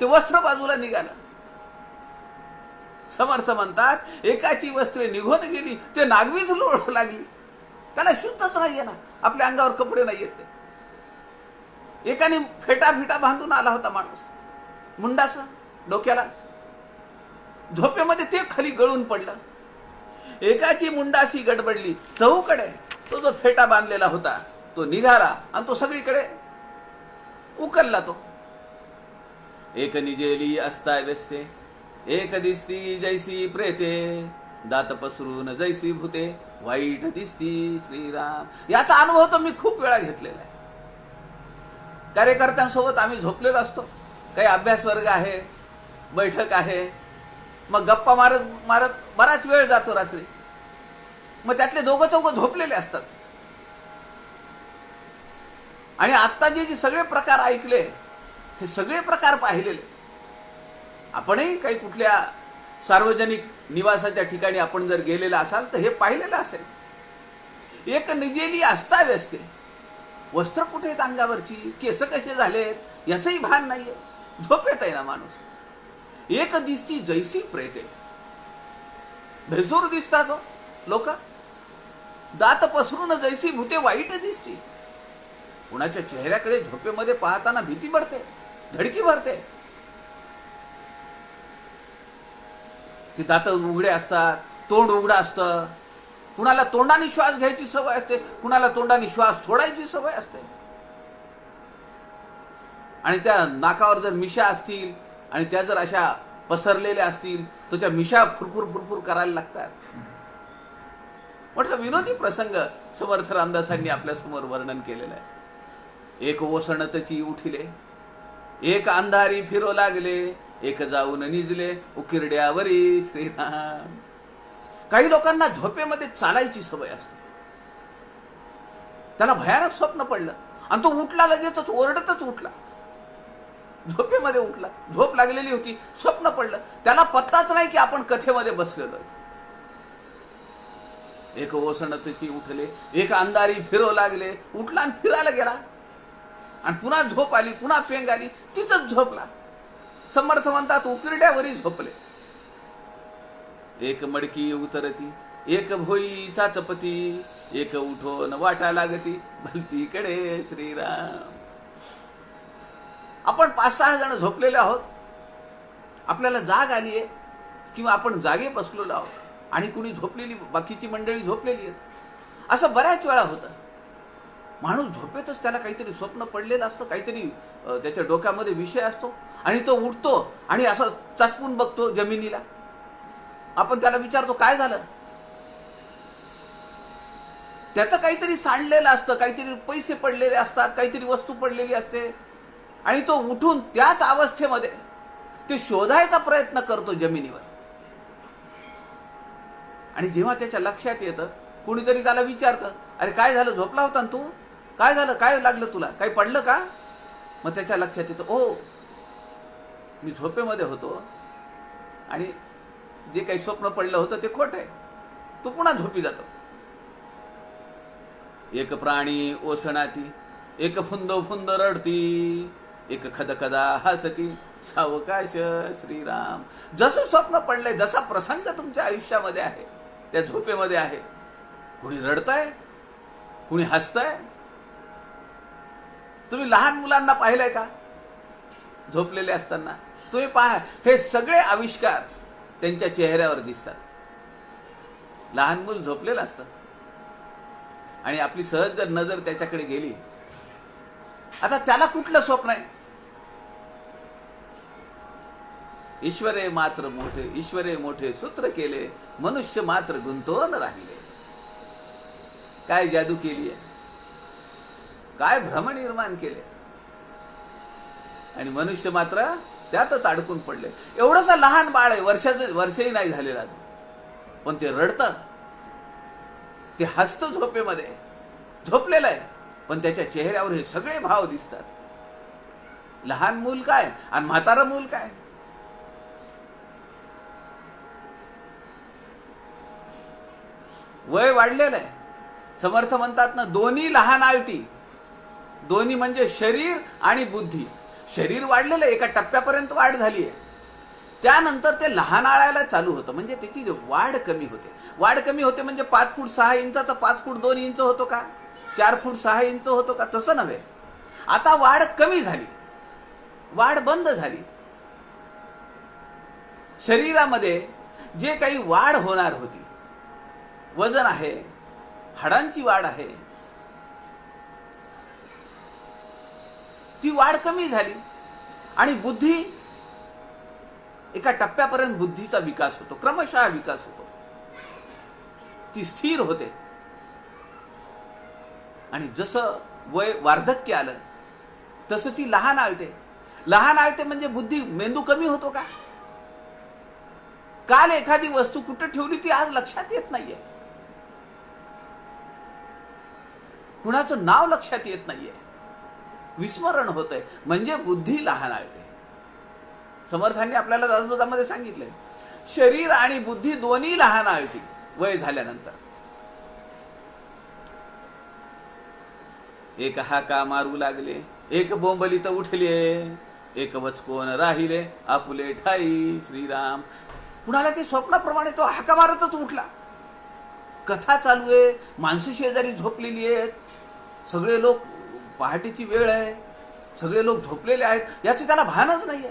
ते वस्त्र बाजूला निघालं. समर्थ म्हणतात एकाची वस्त्रे निघून गेली, ते नागवीच लोळू लागली. त्याला शुद्धच नाहीये ना, आपल्या अंगावर कपडे नाहीयेत. ते एकाने फेटा बांधून आला होता माणूस, मुंडाचा डोक्याला. झोपेमध्ये ते खाली गळून पडलं. एकाची मुंडाशी गडबडली, चहूकडे तो जो फेटा बांधलेला होता तो निघाला आणि तो सगळीकडे उकलला. तो एक निजेली असता व्यस्ते, एक दिसती जैसी प्रेते, दात पसरून जैसी भूते, वाईट दिसती श्रीराम. याचा अनुभव तर मी खूप वेळा घेतलेला आहे. कार्यकर्त्यांसोबत आम्ही झोपलेलो असतो, काही अभ्यास वर्ग आहे, बैठक आहे, मग गप्पा मारत मारत बराच वेळ जातो रात्री. मग त्यातले दोघं चौघं झोपलेले असतात. आणि आत्ता जे सगळे प्रकार ऐकले, हे सगळे प्रकार पाहिलेले. आपणही काही कुठल्या सार्वजनिक निवासाच्या ठिकाणी आपण जर गेलेला असाल तर हे पाहिलेलं असेल. एक निजेली असता व्यस्ते, वस्त्र कुठे आहेत अंगावरची, केस कसे झालेत याचंही भान नाहीये, झोपेत आहे ना माणूस. एक दिसती जैसी प्रेते, भेजूर दिसतात लोक, दात पसरून जैसी भूते, वाईट दिसती. कुणाच्या चेहऱ्याकडे झोपेमध्ये पाहताना भीती पडते, धडकी भरते. ती दात उघडे असतात, तोंड उघडं असतं. कुणाला तोंडाने श्वास घ्यायची सवय असते, कुणाला तोंडाने श्वास सोडायची सवय असते. आणि त्या नाकावर जर मिशा असतील आणि त्या जर अशा पसरलेल्या असतील तर त्या मिशा फुरफुर करायला लागतात. मोठा विनोदी प्रसंग समर्थ रामदासांनी आपल्या समोर वर्णन केलेलं आहे. एक ओसणतची उठिले, एक अंधारी फिरो लागले, एक जाऊन निजले उकिरड्यावरी श्रीराम. काही लोकांना झोपेमध्ये चालायची सवय असते. त्याला भयानक स्वप्न पडलं आणि तो उठला, लगेचच ओरडतच उठला. झोपेमध्ये उठला, झोप लागलेली होती, स्वप्न पडलं. त्याला पत्ताच नाही की आपण कथेमध्ये बसलेलो आहे. एक ओसणतची उठले, एक अंधारी फिरो लागले, उठला आणि फिरायला गेला. आणि पुन्हा झोप आली, पुन्हा पेंग आली, तिथंच झोपला. समर्थ म्हणतात उकिरड्यावरी झोपले. एक मडकी उतरती, एक भोईचा चपती, एक उठोन वाटा लागती, भलतीकडे श्रीराम. आपण 5-6 जण झोपलेले आहोत, आपल्याला जाग आली आहे किंवा आपण जागे बसलेलो आहोत आणि कुणी झोपलेली, बाकीची मंडळी झोपलेली आहेत. असं बऱ्याच वेळा होतं. माणूस झोपेतच त्याला काहीतरी स्वप्न पडलेलं असतं, काहीतरी त्याच्या डोक्यामध्ये विषय असतो आणि तो उठतो आणि असं चाचपून बघतो जमिनीला. आपण त्याला विचारतो काय झालं. त्याचं काहीतरी सांडलेलं असतं, काहीतरी पैसे पडलेले असतात, काहीतरी वस्तू पडलेली असते आणि तो उठून त्याच अवस्थेमध्ये ते शोधायचा प्रयत्न करतो जमिनीवर. आणि जेव्हा त्याच्या लक्षात येतं, कुणीतरी त्याला विचारतं अरे काय झालं, झोपला होता ना तू, काय झालं, काय लागलं तुला, काही पडलं का. मग त्याच्या लक्षात येतं ओ मी झोपेमध्ये होतो आणि जे काही स्वप्न पडलं होतं ते खोट आहे. तो पुन्हा झोपी जातो. एक प्राणी ओसणाती, एक फुंद रडती, एक खदखदा हसती, सावकाश श्रीराम. जसं स्वप्न पडलंय, जसा प्रसंग तुमच्या आयुष्यामध्ये आहे, त्या झोपेमध्ये आहे. कुणी रडताय, कुणी हसताय. तुम्ही लहान मुलांना पाहिलंय का झोपलेले असताना. तुम्ही पहा, हे सगळे आविष्कार त्यांच्या चेहऱ्यावर दिसतात. लहान मूल झोपलेलं असतं आणि आपली सहज जर नजर त्याच्याकडे गेली, आता त्याला कुठलं स्वप्न आहे. ईश्वरे मात्र मोठे, ईश्वरे मोठे सूत्र केले, मनुष्य मात्र गुंतवून राहिले. काय जादू केली आहे. काय भ्रम निर्माण केले, आणि मनुष्य मात्र त्यातच अडकून पडले. एवढंसं लहान बाळ आहे, वर्षही नाही झालेलं अजून, पण ते रडतं, ते हसतं झोपेमध्ये, झोपलेलं आहे, पण त्याच्या चेहऱ्यावर हे सगळे भाव दिसतात. लहान मूल काय आणि म्हातारं मूल काय. वय वाढलेलं आहे. समर्थ म्हणतात ना, दोन्ही लहान आळती. दोन्ही म्हणजे शरीर आणि बुद्धी. शरीर वाढलेलं आहे, एका टप्प्यापर्यंत वाढ झाली आहे, त्यानंतर ते लहान आळायला चालू होतं, म्हणजे त्याची वाढ कमी होते. वाढ कमी होते म्हणजे 5 फूट 6 इंचाचा 5 फूट 2 इंच होतो का, 4 फूट 6 इंच होतो का, तसं नव्हे. आता वाढ कमी झाली, वाढ बंद झाली. शरीरामध्ये जे काही वाढ होणार होती, वजन आहे, हाडांची वाढ आहे, ती वाढ कमी झाली. आणि बुद्धी, एका टप्प्यापर्यंत बुद्धीचा विकास होतो, क्रमशः विकास होतो, ती स्थिर होते. आणि जसं वय वार्धक्य आलं तसं ती लहान आळते. लहान आळते म्हणजे बुद्धी, मेंदू कमी होतो का. काल एखादी वस्तू कुठे ठेवली ती आज लक्षात येत नाहीये, कुणाचं नाव लक्षात येत नाहीये, विस्मरण होतंय, म्हणजे बुद्धी लहान आळते. समर्थांनी आपल्याला दासबोधामध्ये सांगितलंय, शरीर आणि बुद्धी दोन्ही लहान आळती वय झाल्यानंतर. एक हाका मारू लागले, एक बोंबलीत उठले, एक वचकोन राहिले आपुले ठाई श्रीराम. कुणाला ते स्वप्नाप्रमाणे तो हाका मारतच उठला. कथा चालू आहे, माणसं शेजारी झोपलेली आहेत, सगळे लोक, पहाटेची वेळ आहे, सगळे लोक झोपलेले आहेत, याचे त्याला भानच नाहीये.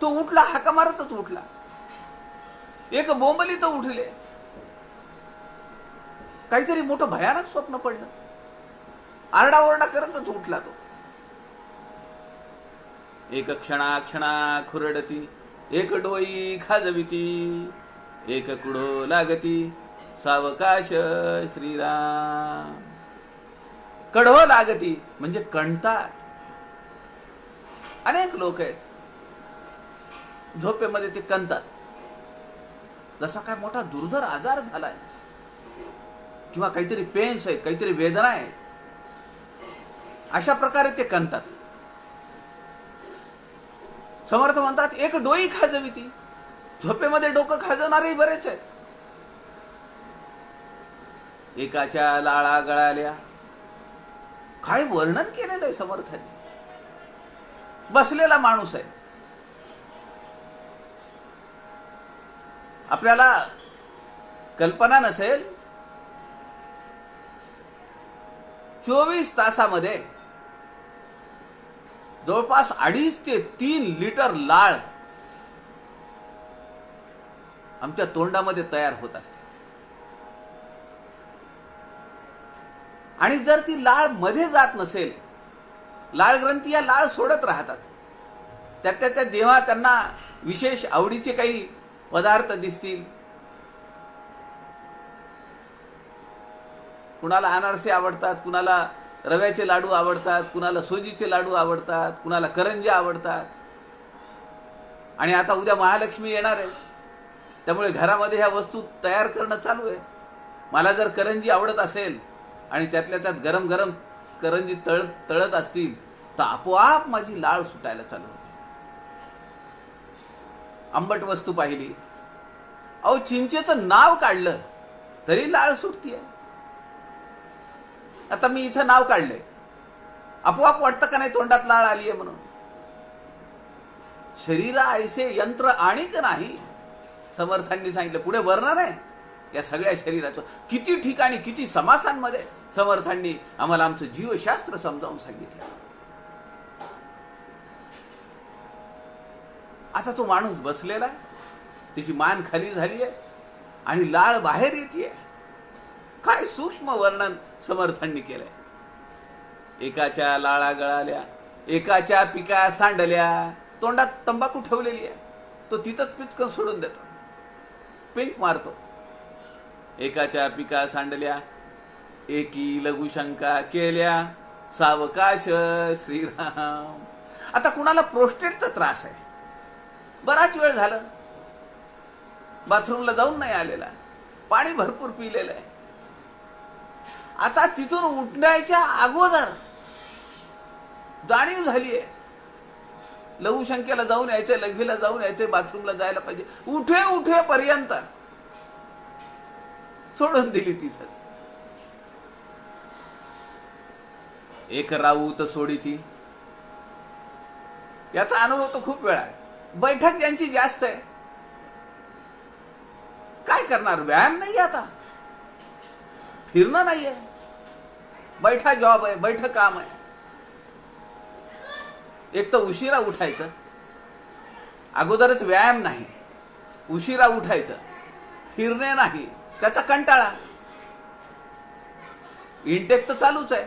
तो उठला, हाका मारतच उठला. एक बोंबलीत उठले, काहीतरी मोठं भयानक स्वप्न पडलं, आरडाओरडा करतच उठला तो. एक क्षणा खुरडती, एक डोई खाजविती, एक कुडो लागती सावकाश श्रीराम. कढो लागती म्हणजे कणतात. अनेक लोक आहेत झोपेमध्ये ते कणतात, जसा काय मोठा दुर्धर आजार झालाय, किंवा काहीतरी पेन्स आहेत, काहीतरी वेदना आहेत, अशा प्रकारे ते कणतात. समर्थ म्हणतात, एक डोई खाजविती. झोपेमध्ये डोकं खाजवणारेही बरेच आहेत. एकाच्या लाळा गळाल्या. काय वर्णन केलेलं आहे समर्थाने. बसलेला माणूस आहे, आपल्याला कल्पना नसेल, 24 तासामध्ये जवळपास 2.5 ते 3 लिटर लाळ आमच्या तोंडामध्ये तयार होत असते. आणि जर ती लाळ मध्ये जात नसेल, लाळ ग्रंथी या लाळ सोडत राहतात. त्या जेव्हा त्यांना विशेष आवडीचे काही पदार्थ दिसतील, कुणाला अनारसे आवडतात, कुणाला रव्याचे लाडू आवडतात, कुणाला सोजीचे लाडू आवडतात, कुणाला करंज्या आवडतात. आणि आता उद्या महालक्ष्मी येणार आहे, त्यामुळे घरामध्ये ह्या वस्तू तयार करणं चालू आहे. मला जर करंजी आवडत असेल आणि त्यातल्या त्यात गरम गरम करंजी तळत असतील, तर आपोआप माझी लाळ सुटायला चालू होते. आंबट वस्तू पाहिली, अहो चिंचेचं नाव काढलं तरी लाळ सुटतीये. आता मी इथं नाव काढलंय, आपोआप वाटतं का नाही तोंडात लाळ आलीये म्हणून. शरीरा ऐसे यंत्र आणिक नाही, समर्थांनी सांगितलं. पुढे वर्णन आहे या सगळ्या शरीराचं, किती ठिकाणी, किती समासांमध्ये समर्थांनी आम्हाला आमचं जीवशास्त्र समजावून सांगितलं. आता तो माणूस बसलेला आहे, त्याची मान खाली झाली आहे आणि लाळ बाहेर येते. काय सूक्ष्म वर्णन समर्थांनी केलंय. एकाच्या लाळा गळाल्या, एकाच्या पिका सांडल्या. तोंडात तंबाखू ठेवलेली आहे, तो तिथंच पिचकन सोडून देतो, पिंक मारतो. एकाच्या पिका सांडल्या, एकी लघुशंका केल्या, सावकाश श्रीराम. आता कुणाला प्रोस्टेटचा त्रास आहे, बराच वेळ झालं बाथरूमला जाऊन नाही आलेला, पाणी भरपूर पिलेलं आहे. आता तिथून उठण्याच्या अगोदर जाणीव झालीये लघुशंकेला जाऊन यायचे, लघवीला जाऊन यायचे, बाथरूमला जायला पाहिजे. उठे पर्यंत सोडून दिली तिथंच. एक राऊत सोडिती, याचा अनुभव तो खूप वेळा आहे. बैठक यांची जास्त आहे, काय करणार, व्यायाम नाही आता, फिरणं नाहीये, बैठा जॉब आहे, बैठं काम आहे. एक तर उशिरा उठायचं, अगोदरच व्यायाम नाही, उशिरा उठायचं, फिरणे नाही, त्याचा कंटाळा, इंटेक तर चालूच आहे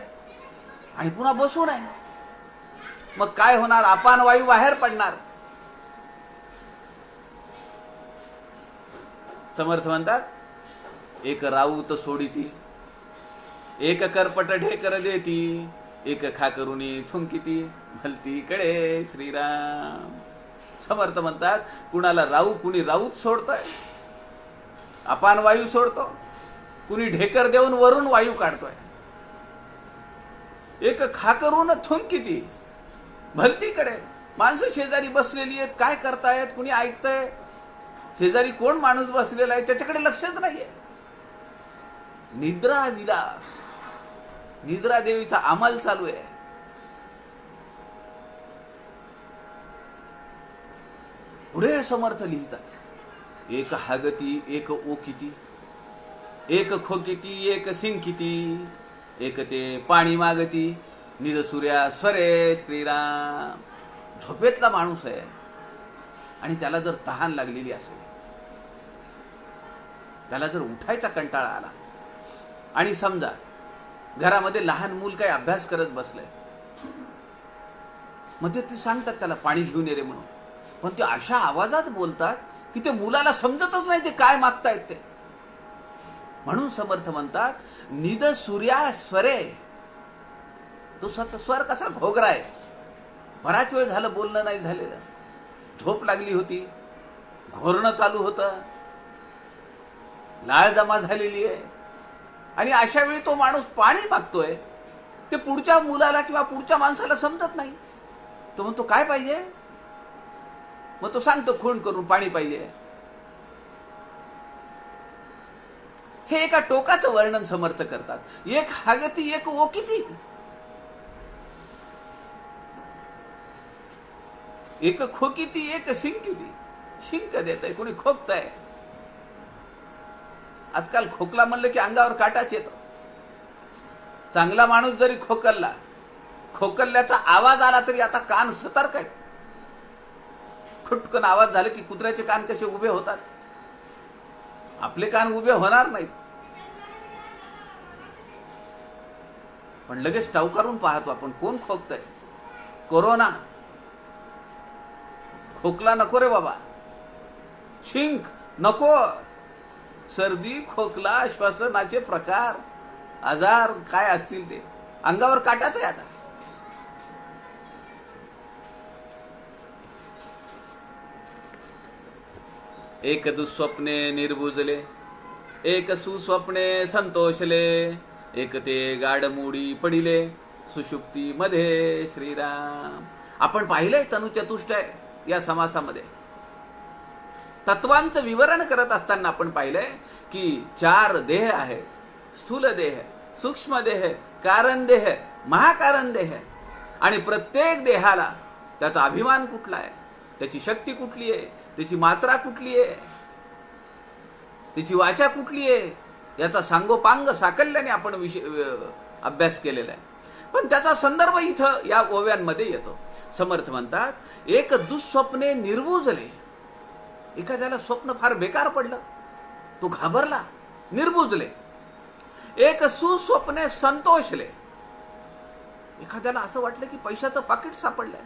आणि पुन्हा बसून आहे. मग काय होणार, अपान वायू बाहेर पडणार. समर्थ म्हणतात, एक राऊत सोडिती, एक करपट ढेकर देती, एक खाकरुनी थुंकिती, भलती कडे श्रीराम. समर्थ म्हणतात, कुणाला कुणी राऊत सोडतोय, अपान वायू सोडतो, कुणी ढेकर देऊन वरून वायू काढतोय. एक खाकरून थुंकिती, भलतीकडे. माणसं शेजारी बसलेली आहेत, काय करतायत, कुणी ऐकतंय, शेजारी कोण माणूस बसलेला आहे त्याच्याकडे लक्षच नाहीये. निद्रा विलास, निद्रा देवीचा अंमल चालू आहे. पुढे समर्थ लिहितात, एक हागती, एक ओकिती, एक खोकिती, एक सिंकिती, एक ते पाणी मागती, निज सूर्या स्वरे श्रीराम. झोपेतला माणूस आहे आणि त्याला जर तहान लागलेली असेल, त्याला जर उठायचा कंटाळा आला आणि समजा घरामध्ये लहान मूल काही अभ्यास करत बसलंय, मग ते सांगतात त्याला पाणी घेऊन ये रे म्हणून, पण ते अशा आवाजात बोलतात की ते मुलाला समजतच नाही ते काय मागतायत ते. म्हणून समर्थ म्हणतात, निद सूर्या स्वरे. तो स्वर कसा घोगरा आहे, बराच वेळ झालं बोलणं नाही झालेलं, झोप लागली होती, घोरणं चालू होतं, लाळ जमा झालेली आहे, आणि अशा वेळी तो माणूस पाणी मागतोय. ते पुढच्या मुलाला किंवा पुढच्या माणसाला समजत नाही. तो म्हणतो काय पाहिजे, मग तो सांगतो खूण करून पाणी पाहिजे. हे एका टोकाचं वर्णन समर्थ करतात. एक हागती, एक ओकिती, एक खोकिती, एक शिंकिती. शिंक देत आहे, कोणी खोकताय. आजकाल खोकला म्हणलं की अंगावर काटाच येतो. चांगला माणूस जरी खोकलला, खोकल्याचा आवाज आला तरी आता कान सतर्क आहेत. खुटकन आवाज झाला की कुत्र्याचे कान कसे उभे होतात, आपले कान उभे होणार नाहीत. पण लगेच टावकारून पाहतो आपण, कोण खोकतंय. कोरोना, खोकला नको रे बाबा, शिंक नको. सर्दी, खोकला, श्वसनाचे प्रकार, आजार काय असतील ते अंगावर काटाच आहे आता. एक दुःस्वप्ने निर्बुजले, एक सुस्वप्ने संतोषले, एक ते गाढमोडी पडिले सुषुप्ती मध्ये श्रीराम. आपण पाहिलंय तनुचतुष्टय या समासामध्ये तत्वांचं विवरण करत असताना आपण पाहिलंय की 4 देह आहेत. स्थूल देह, सूक्ष्म देह, कारण देह, महाकारण देह. आणि प्रत्येक देहाला त्याचा अभिमान कुठला आहे, त्याची शक्ती कुठली आहे, त्याची मात्रा कुठली आहे, त्याची वाचा कुठली आहे, याचा सांगोपांग साकल्याने आपण अभ्यास केलेला आहे. पण त्याचा संदर्भ इथं या ओव्यांमध्ये येतो. समर्थ म्हणतात, एक दुःस्वप्ने निर्बुजले. एखाद्याला स्वप्न फार बेकार पडलं, तो घाबरला, निर्बुजले. एक सुस्वप्ने संतोषले. एखाद्याला असं वाटलं की पैशाचं पाकिट सापडलंय,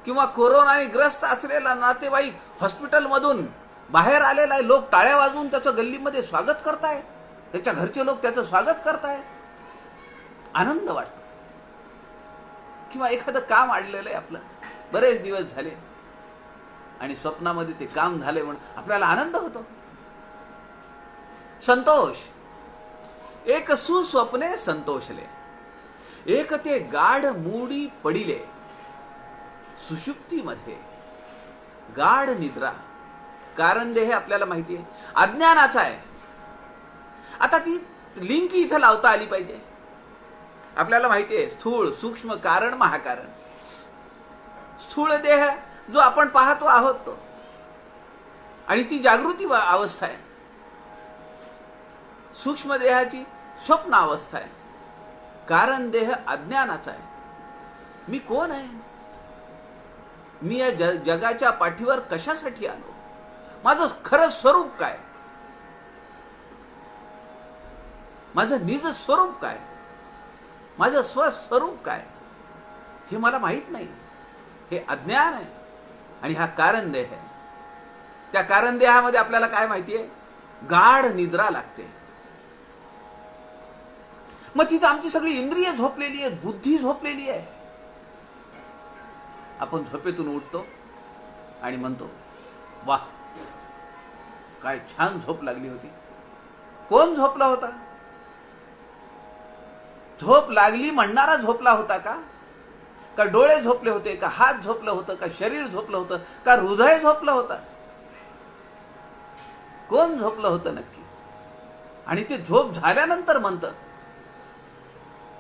किंवा कोरोनाने ग्रस्त असलेला नातेवाईक हॉस्पिटलमधून बाहेर आलेला आहे, लोक टाळ्या वाजवून त्याचं गल्लीमध्ये स्वागत करतायत, त्याच्या घरचे लोक त्याचं स्वागत करतायत. आनंद वाटतो. किंवा एखादं काम अडलेलं आहे आपलं, बरेच दिवस झाले आणि स्वप्नामध्ये ते काम झाले म्हणून आपल्याला आनंद होतो. संतोष. एक सुस्वप्ने संतोषले, एक ते गाढ मूडी पडिले, सुषुप्तीमध्ये गाढ निद्रा. कारण देह आपल्याला माहिती आहे अज्ञानाचा आहे. आता ती लिंक इथं लावता आली पाहिजे. आपल्याला माहिती आहे स्थूळ, सूक्ष्म, कारण, महाकारण. स्थूळ देह जो आपण पाहतो आहोत तो, आणि ती जागृती अवस्था आहे. सूक्ष्म देहाची स्वप्न अवस्था आहे. कारण देह अज्ञानाचा आहे. मी कोण आहे? मी या जगाच्या पाठीवर कशासाठी आलो? माझं खरं स्वरूप काय? माझं निज स्वरूप काय? माझं स्वस्वरूप काय? हे मला माहीत नाही. हे अज्ञान आहे. आणि हा कारण देह आहे. त्या कारण देहामध्ये आपल्याला काय माहिती आहे? गाढ निद्रा लागते. मग तिथं आमची सगळी इंद्रिय झोपलेली आहेत, बुद्धी झोपलेली आहे. आपण झोपेतून उठतो आणि म्हणतो, वाह, काय छान झोप लागली होती. कोण झोपला होता? झोप लागली म्हणणारा झोपला होता का? का डोळे झोपले होते? का हात झोपलं होतं? का शरीर झोपलं होतं? का हृदय झोपलं होतं? कोण झोपलं होतं नक्की? आणि ते झोप झाल्यानंतर म्हणतं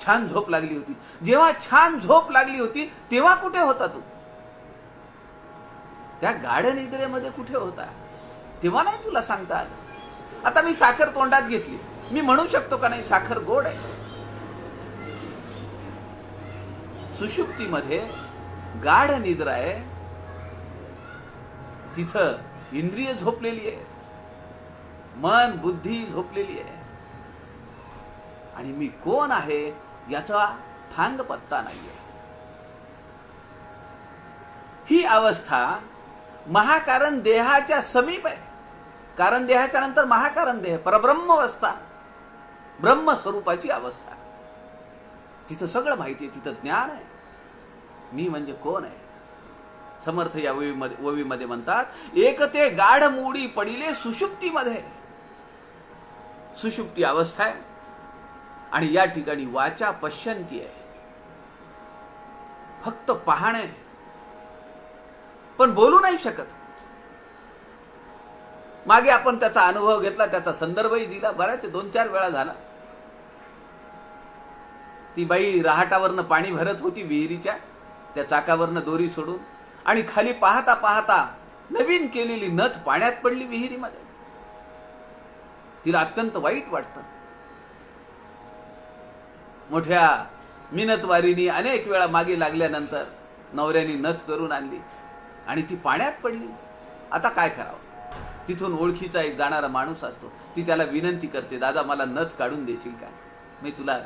छान झोप लागली होती. जेव्हा छान झोप लागली होती तेव्हा कुठे होता तू? त्या गाढ निद्रेमध्ये कुठे होता? तेव्हा नाही तुला सांगता आलं. आता मी साखर तोंडात घेतली, मी म्हणू शकतो का नाही साखर गोड आहे? सुषुप्तीमध्ये गाढ निद्रा आहे. तिथं इंद्रिय झोपलेली आहेत, मन बुद्धी झोपलेली आहे. आणि मी कोण आहे याचा थांग पत्ता नाहीये. ही अवस्था महाकारण देहाच्या समीप आहे. कारण देहाच्या नंतर महाकारण देह, परब्रह्म अवस्था, ब्रह्मस्वरूपाची अवस्था. तिथं सगळं माहिती आहे, तिथं ज्ञान आहे. मी म्हणजे कोण आहे? समर्थ या ओवीमध्ये म्हणतात, एक ते गाढ मूडी पडिले सुषुप्तीमध्ये. सुषुप्ती अवस्था आहे. आणि या ठिकाणी वाचा पश्यंती आहे. फक्त पाहणे, पण बोलू नाही शकत. मागे आपण त्याचा अनुभव घेतला, त्याचा संदर्भही दिला, बऱ्याच 2-4 वेळा झाला. ती बाई रहाटावरनं पाणी भरत होती विहिरीच्या, त्या चाकावरनं दोरी सोडून, आणि खाली पाहता पाहता नवीन केलेली नथ पाण्यात पडली विहिरीमध्ये. तिला अत्यंत वाईट वाटतं. मोठ्या मिनतवारीने अनेक वेळा मागे लागल्यानंतर नवऱ्याने नथ करून आणली आणि ती पाण्यात पडली. आता काय करावं? तिथून ओळखीचा एक जाणारा माणूस असतो. ती त्याला विनंती करते, दादा मला नथ काढून देशील का? मी तुला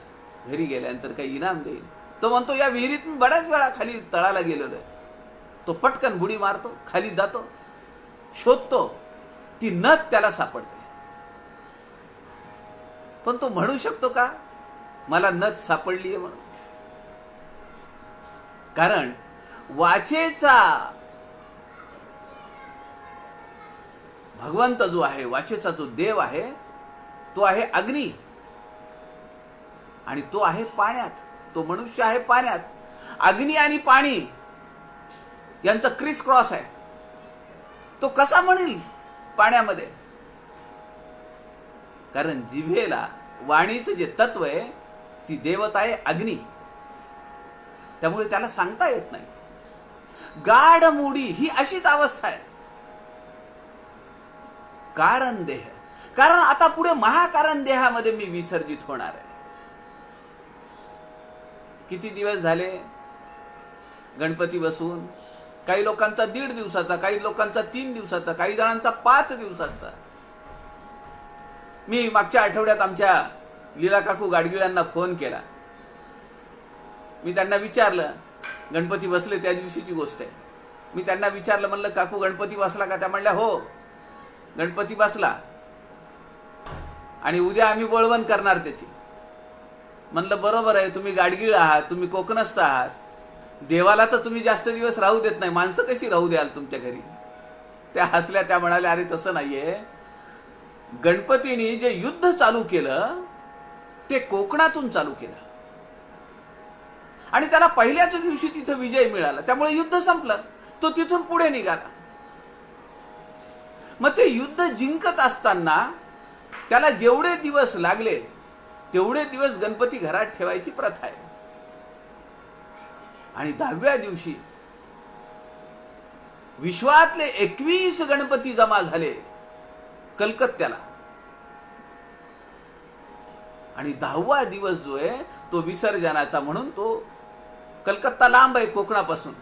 घरी गेल्यानंतर काही इनाम देईन. तो म्हणतो, या विहिरीत मी बऱ्याच वेळा खाली तळाला गेलेलो आहे. तो पटकन बुडी मारतो, खाली जातो, शोधतो, ती नथ त्याला सापडते. पण तो म्हणू शकतो का मला नथ सापडली आहे म्हणून? कारण वाचेचा भगवंत जो आहे, वाचेचा जो देव आहे, तो आहे अग्नी आणि तो आहे पाण्यात. तो मनुष्य आहे पाण्यात. अग्नी आणि पाणी यांचा क्रिस क्रॉस आहे. तो कसा म्हणेल पाण्यामध्ये? कारण जिभेला वाणीचं जे तत्व आहे ती देवता आहे अग्नी. त्यामुळे त्याला सांगता येत नाही. गाढ मूडी ही अशीच अवस्था आहे. कारण देह, कारण आता पुढे महाकारण देहामध्ये मी विसर्जित होणार आहे. किती दिवस झाले गणपती बसून? काही लोकांचा 1.5 दिवसाचा, काही लोकांचा 3 दिवसाचा, काही जणांचा 5 दिवसाचा. मी मागच्या आठवड्यात आमच्या लीला काकू गाडगिळांना फोन केला. मी त्यांना विचारलं, गणपती बसले त्या दिवशीची गोष्ट आहे. मी त्यांना विचारलं, म्हणलं काकू गणपती बसला का? त्या म्हणल्या हो गणपती बसला आणि उद्या आम्ही बोळवण करणार त्याची. म्हणलं बरोबर आहे, तुम्ही गाडगीळ आहात, तुम्ही कोकणस्थ आहात, देवाला तर तुम्ही जास्त दिवस राहू देत नाही, माणसं कशी राहू द्याल तुमच्या घरी? त्या हसल्या, त्या म्हणाल्या अरे तसं नाहीये, गणपतीने जे युद्ध चालू केलं ते कोकणातून चालू केलं आणि त्याला पहिल्याच दिवशी तिथं विजय मिळाला, त्यामुळे युद्ध संपलं, तो तिथून पुढे निघाला. मग ते युद्ध जिंकत असताना त्याला जेवढे दिवस लागले तेवढे दिवस गणपती घरात ठेवायची प्रथा आहे. आणि 10व्या दिवशी विश्वातले 21 गणपती जमा झाले कलकत्त्याला आणि 10वा दिवस जो आहे तो विसर्जनाचा, म्हणून तो कलकत्ता लांब आहे कोकणापासून,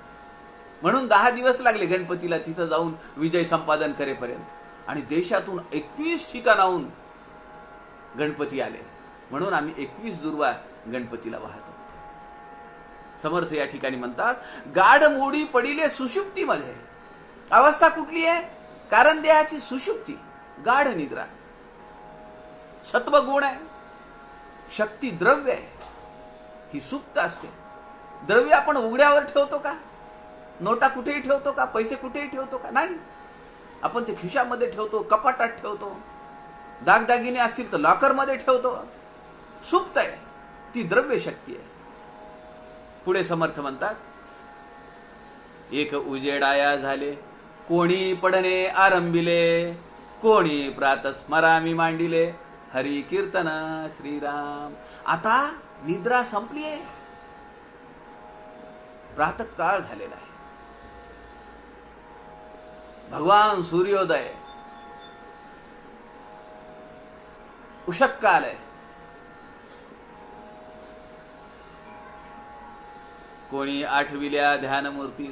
म्हणून 10 दिवस लागले गणपतीला तिथं जाऊन विजय संपादन करेपर्यंत. आणि देशातून 21 ठिकाणाहून गणपती आले, म्हणून आम्ही 21 दुर्वा गणपतीला वाहतो. समर्थ या ठिकाणी म्हणतात गाढ मोडी पडिले सुषुप्तीमध्ये. अवस्था कुठली आहे? कारण देहाची सुषुप्ती, गाढ निद्रा. सत्व गुण आहे, शक्ती द्रव्य आहे, ही सुप्त असते. द्रव्य आपण उघड्यावर ठेवतो का? नोटा कुठेही ठेवतो का? पैसे कुठेही ठेवतो का? नाही. आपण ते खिशामध्ये ठेवतो, कपाटात ठेवतो, दागदागिने असतील तर लॉकरमध्ये ठेवतो. सुप्त आहे, ती द्रव्य शक्ती आहे. पुढे समर्थ म्हणतात एक उजेडाया झाले, कोणी पडणे आरंभिले, कोणी प्रातस्मरामी मांडिले, हरी कीर्तन श्रीराम. आता निद्रा संपली आहे, प्रातःकाळ झालेला आहे, भगवान सूर्योदय, उषक काल आहे. कोणी आठविल्या ध्यानमूर्ती,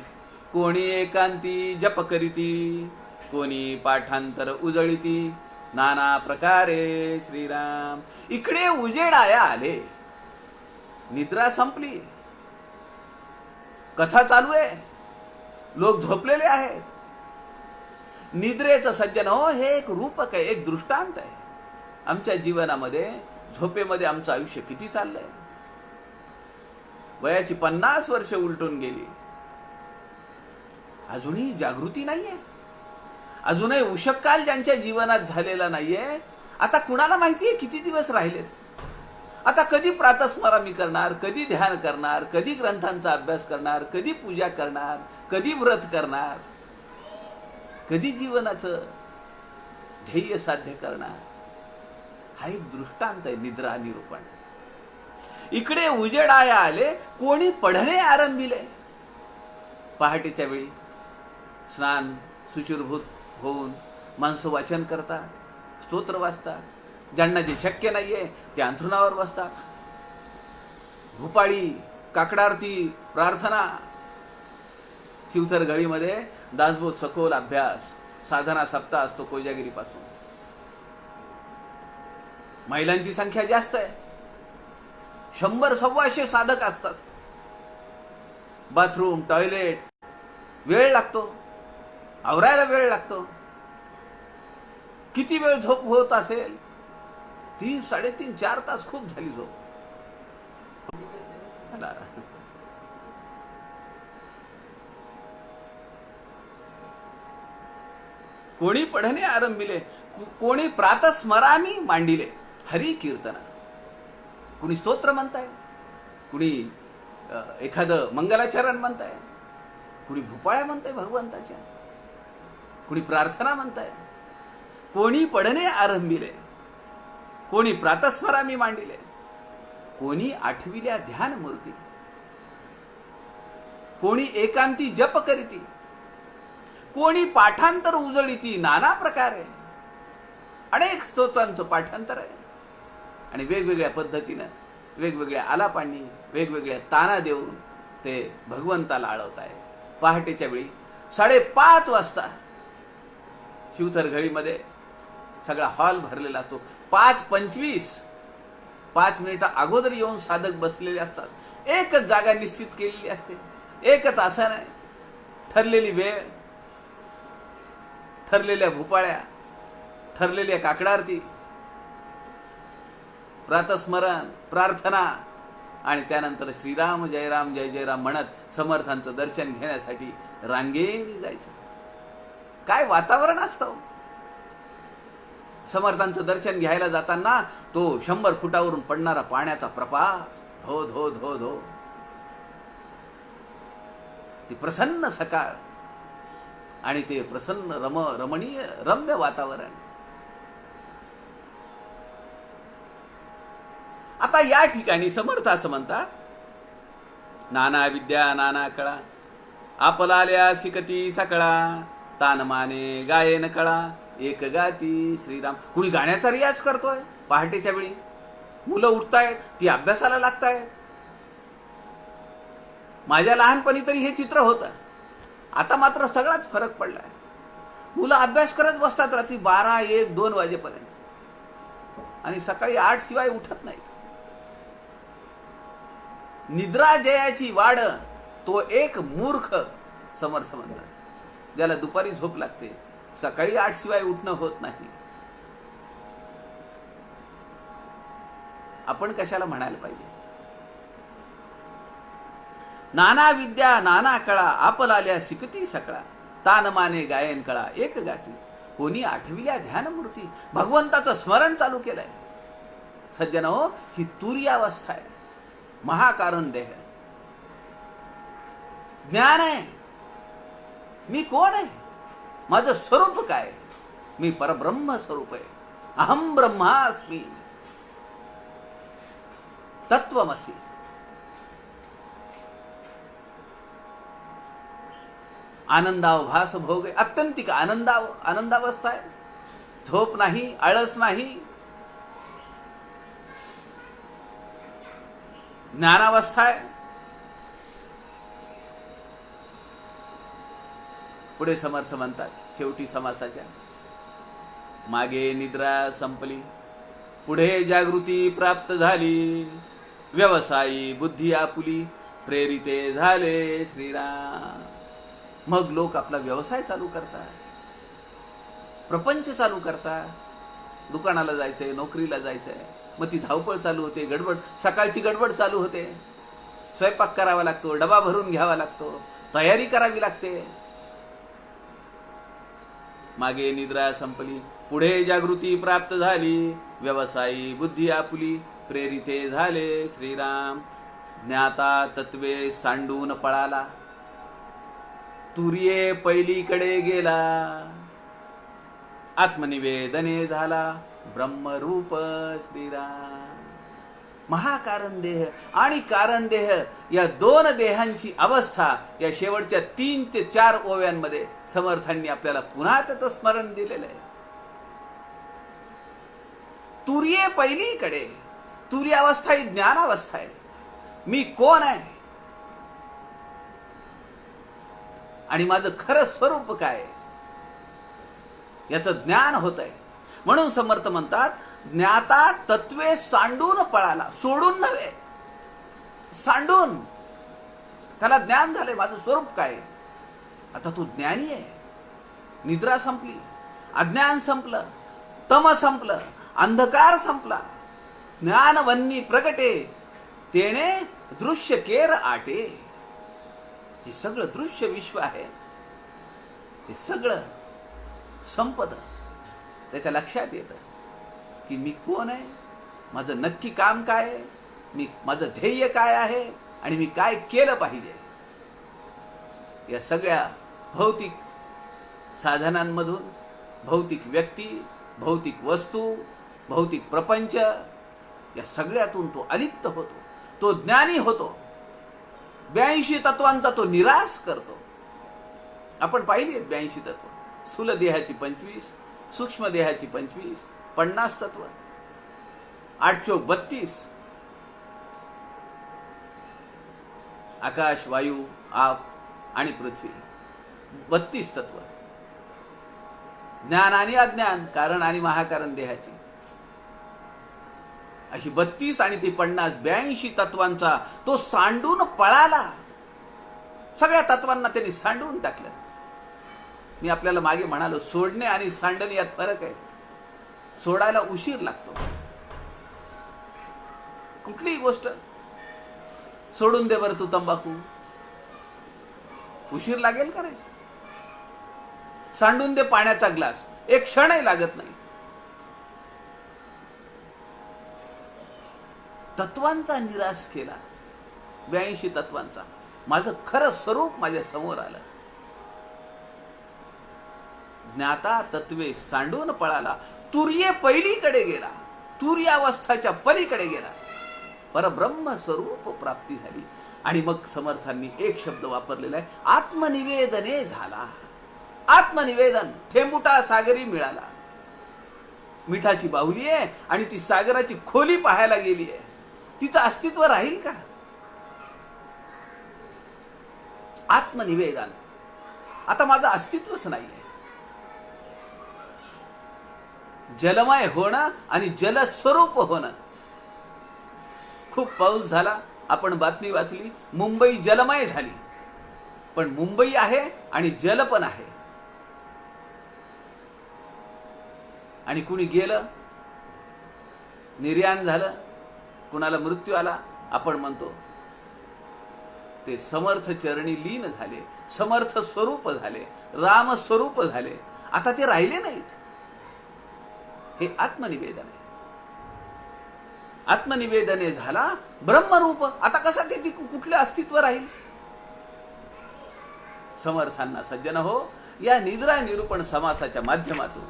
कोणी एकांती जप करीती, कोणी पाठांतर उजळीती, नाना प्रकारे श्रीराम. इकडे उजेडाया आले, निद्रा संपली, कथा चालू आहे, लोक झोपलेले आहेत. निद्रेचं सज्जन हो हे एक रूपक आहे, एक दृष्टांत आहे. आमच्या जीवनामध्ये झोपेमध्ये आमचं आयुष्य किती चाललंय. वयाची 50 वर्ष उलटून गेली, अजूनही जागृती नाहीये, अजूनही उषक्काल ज्यांच्या जीवनात झालेला नाहीये. आता कुणाला माहितीये किती दिवस राहिलेत? आता कधी प्रातस्मरामी करणार, कधी ध्यान करणार, कधी ग्रंथांचा अभ्यास करणार, कधी पूजा करणार, कधी व्रत करणार, कधी जीवनाचं ध्येय साध्य करणार? हा एक दृष्टांत आहे, निद्रा निरूपण. इकडे उजेडाया आले, कोणी पढणे आरंभिले. पहाटेच्या वेळी स्नान शुचिर्भूत होऊन माणसं वाचन करतात, स्तोत्र वाचतात. ज्यांना जे शक्य नाहीये ते अंथरुणावर बसतात. भूपाळी, काकडारती, प्रार्थना. शिवथर गळीमध्ये दासबोध सखोल अभ्यास, साधना सप्ताह असतो कोजागिरीपासून. महिलांची संख्या जास्त आहे, 100-125 साधक असतात. बाथरूम, टॉयलेट, वेळ लागतो, आवरायला वेळ लागतो. किती वेळ झोप होत असेल? 3, 3.5, 4 तास खूप झाली झोप. कोणी पढणे आरंभिले, कोणी प्रातस्मरामी मांडिले, हरी कीर्तन. कुणी स्तोत्र म्हणताय, कुणी एखादं मंगलाचरण म्हणताय, कुणी भूपाळ्या म्हणताय भगवंताच्या, कुणी प्रार्थना म्हणताय. कोणी पढणे आरंभिले, कोणी प्रातस्मरामी मांडिले, कोणी आठविल्या ध्यान मूर्ती, कोणी एकांती जप करीती, कोणी पाठांतर उजळीती. नाना प्रकारे अनेक स्तोत्रांचं पाठांतर आहे आणि वेगवेगळ्या पद्धतीनं, वेगवेगळ्या आलापांनी, वेगवेगळ्या ताना देऊन ते भगवंताला आळवत आहेत. पहाटेच्या वेळी 5:30 वाजता शिवथर घळीमध्ये सगळा हॉल भरलेला असतो. 5:25, 5 मिनिटं अगोदर येऊन साधक बसलेले असतात. एकच जागा निश्चित केलेली असते, एकच आसन आहे, ठरलेली वेळ, ठरलेल्या भूपाळ्या, ठरलेल्या काकडारती, प्रातस्मरण, प्रार्थना, आणि त्यानंतर श्रीराम जय राम जय जय राम म्हणत समर्थांचं दर्शन घेण्यासाठी रांगेने जायचं. काय वातावरण असतं. समर्थांचं दर्शन घ्यायला जाताना तो 100 फुटावरून पडणारा पाण्याचा प्रपात, धो धो धो धो, ती प्रसन्न सकाळ आणि ते प्रसन्न रमणीय रम्य वातावरण. आता या ठिकाणी समर्थ असं म्हणतात, नाना विद्या नाना कळा, आपलाल्या शिकती सकळा, तान माने गायन कळा, एक गाती श्रीराम. कुणी गाण्याचा रियाज करतोय पहाटेच्या वेळी, मुलं उठतायत, ती अभ्यासाला लागतायत. माझ्या लहानपणी तरी हे चित्र होतं. आता मात्र सगळाच फरक पडलाय. मुलं अभ्यास करत बसतात रात्री 12, 1, 2 वाजेपर्यंत आणि सकाळी 8 शिवाय उठत नाहीत. निद्रा जयाची वाड तो एक मूर्ख, समर्थ म्हणतात. ज्याला दुपारी झोप लागते, सकाळी 8 शिवाय उठणं होत नाही. आपण कशाला म्हणायला पाहिजे. नाना विद्या नाना कळा, आपलाल्या शिकती सकळा, तान माने गायन कळा, एक गाती. कोणी आठविल्या ध्यानमूर्ती, भगवंताचं स्मरण चालू केलंय. सज्जन हो, ही तुरीय अवस्था आहे. महाकारण देह ज्ञान आहे. मी कोण आहे, माझं स्वरूप काय. मी परब्रह्म स्वरूप आहे. अहम ब्रह्मास्मी, तत्वमसी. आनंदावभास भोग आहे. अत्यंतिक आनंदावस्था आहे. झोप नाही, आळस नाही. ज्ञानावस्था आहे. पुढे समर्थ म्हणतात शेवटी समासाच्या, मागे निद्रा संपली, पुढे जागृती प्राप्त झाली, व्यवसायी बुद्धी आपुली, प्रेरिते झाले श्रीराम. मग लोक आपला व्यवसाय चालू करतात, प्रपंच चालू करतात. दुकानाला जायचंय, नोकरीला जायचंय, मग ती धावपळ चालू होते, गडबड, सकाळची गडबड चालू होते. स्वयंपाक करावा लागतो, डबा भरून घ्यावा लागतो, तयारी करावी लागते. मागे निद्रा संपली, पुढे जागृती प्राप्त झाली, व्यवसायी बुद्धी आपुली, प्रेरिते झाले श्रीराम. ज्ञाता तत्वे सांडून पळाला, तुर्ये पैलीकडे गेला, आत्मनिवेदने झाला, ब्रह्मरूप श्रीराम. महाकारण देह आणि कारण देह या 2 देहांची अवस्था या शेवटच्या 3 ते 4 ओव्यांमध्ये समर्थांनी आपल्याला पुन्हा त्याचं स्मरण दिलेलं आहे. तुर्ये पहिलीकडे, तुर्य अवस्था ही ज्ञानावस्था आहे. मी कोण आहे आणि माझं खरं स्वरूप काय याचं ज्ञान होत आहे. म्हणून समर्थ म्हणतात, ज्ञाता तत्वे सांडून पळाला, सोडून नव्हे, सांडून. त्याला ज्ञान झालंय माझं स्वरूप काय. आता तू ज्ञानी आहे. निद्रा संपली, अज्ञान संपलं, तम संपलं, अंधकार संपला, ज्ञानवन्नी प्रगटे, तेने दृश्य केर आटे. जे सगळं दृश्य विश्व आहे ते सगळं संपत. त्याच्या लक्षात येतं की मी कोण आहे, माझं नक्की काम काय आहे, माझं ध्येय काय आहे आणि मी काय केलं पाहिजे. या सगळ्या भौतिक साधनांमधून, भौतिक व्यक्ती, भौतिक वस्तू, भौतिक प्रपंच, या सगळ्यातून तो अलिप्त होतो, तो ज्ञानी होतो. 82 तत्वांचा तो निराश करतो. आपण पाहिली 82 तत्व. स्थूल देहाची 25, सूक्ष्म देहाची 25, 50 तत्व, 8 चोक 32, आकाश, वायू, आप आणि पृथ्वी, 32 तत्व. ज्ञान आणि अज्ञान, कारण आणि महाकारण देहाची, अशी 32 आणि ती 50, 82 तत्वांचा तो सांडून पळाला. सगळ्या तत्वांना त्यांनी सांडून टाकलं. मी आपल्याला मागे म्हणालो, सोडणे आणि सांडणे यात फरक आहे. सोडायला उशीर लागतो. कुठलीही गोष्ट सोडून दे बरं तू तंबाखू. उशीर लागेल का नाही? सांडून दे पाण्याचा ग्लास, एक क्षणही लागत नाही. तत्वांचा निराश केला, 82 तत्वांचा. माझं खरं स्वरूप माझ्या समोर आलं. ज्ञाता तत्वे सांडून पळाला, तुर्ये पहिलीकडे गेला, तुर्यावस्थाच्या पलीकडे गेला, परब्रह्म स्वरूप प्राप्ती झाली. आणि मग समर्थांनी एक शब्द वापरलेला आहे, आत्मनिवेदने झाला. आत्मनिवेदन, थेंबुटा सागरी मिळाला. मिठाची बाहुली आहे आणि ती सागराची खोली पाहायला गेली आहे, तिचं अस्तित्व राहील का? आत्मनिवेदन, आता माझं अस्तित्वच नाहीये. जलमय होणं आणि जलस्वरूप होणं. खूप पाऊस झाला, आपण बातमी वाचली, मुंबई जलमय झाली. पण मुंबई आहे आणि जल पण आहे. आणि कुणी गेलं, निर्याण झालं, कुणाला मृत्यू आला, आपण म्हणतो ते समर्थ चरणी लीन झाले, समर्थ स्वरूप झाले, राम स्वरूप झाले. आता ते राहिले नाहीत. हे आत्मनिवेदन आहे. आत्मनिवेदने झाला ब्रह्मरूप. आता कसा त्याची कुठले अस्तित्व राहील? समर्थांना सज्जन हो, या निद्रा निरूपण समासाच्या माध्यमातून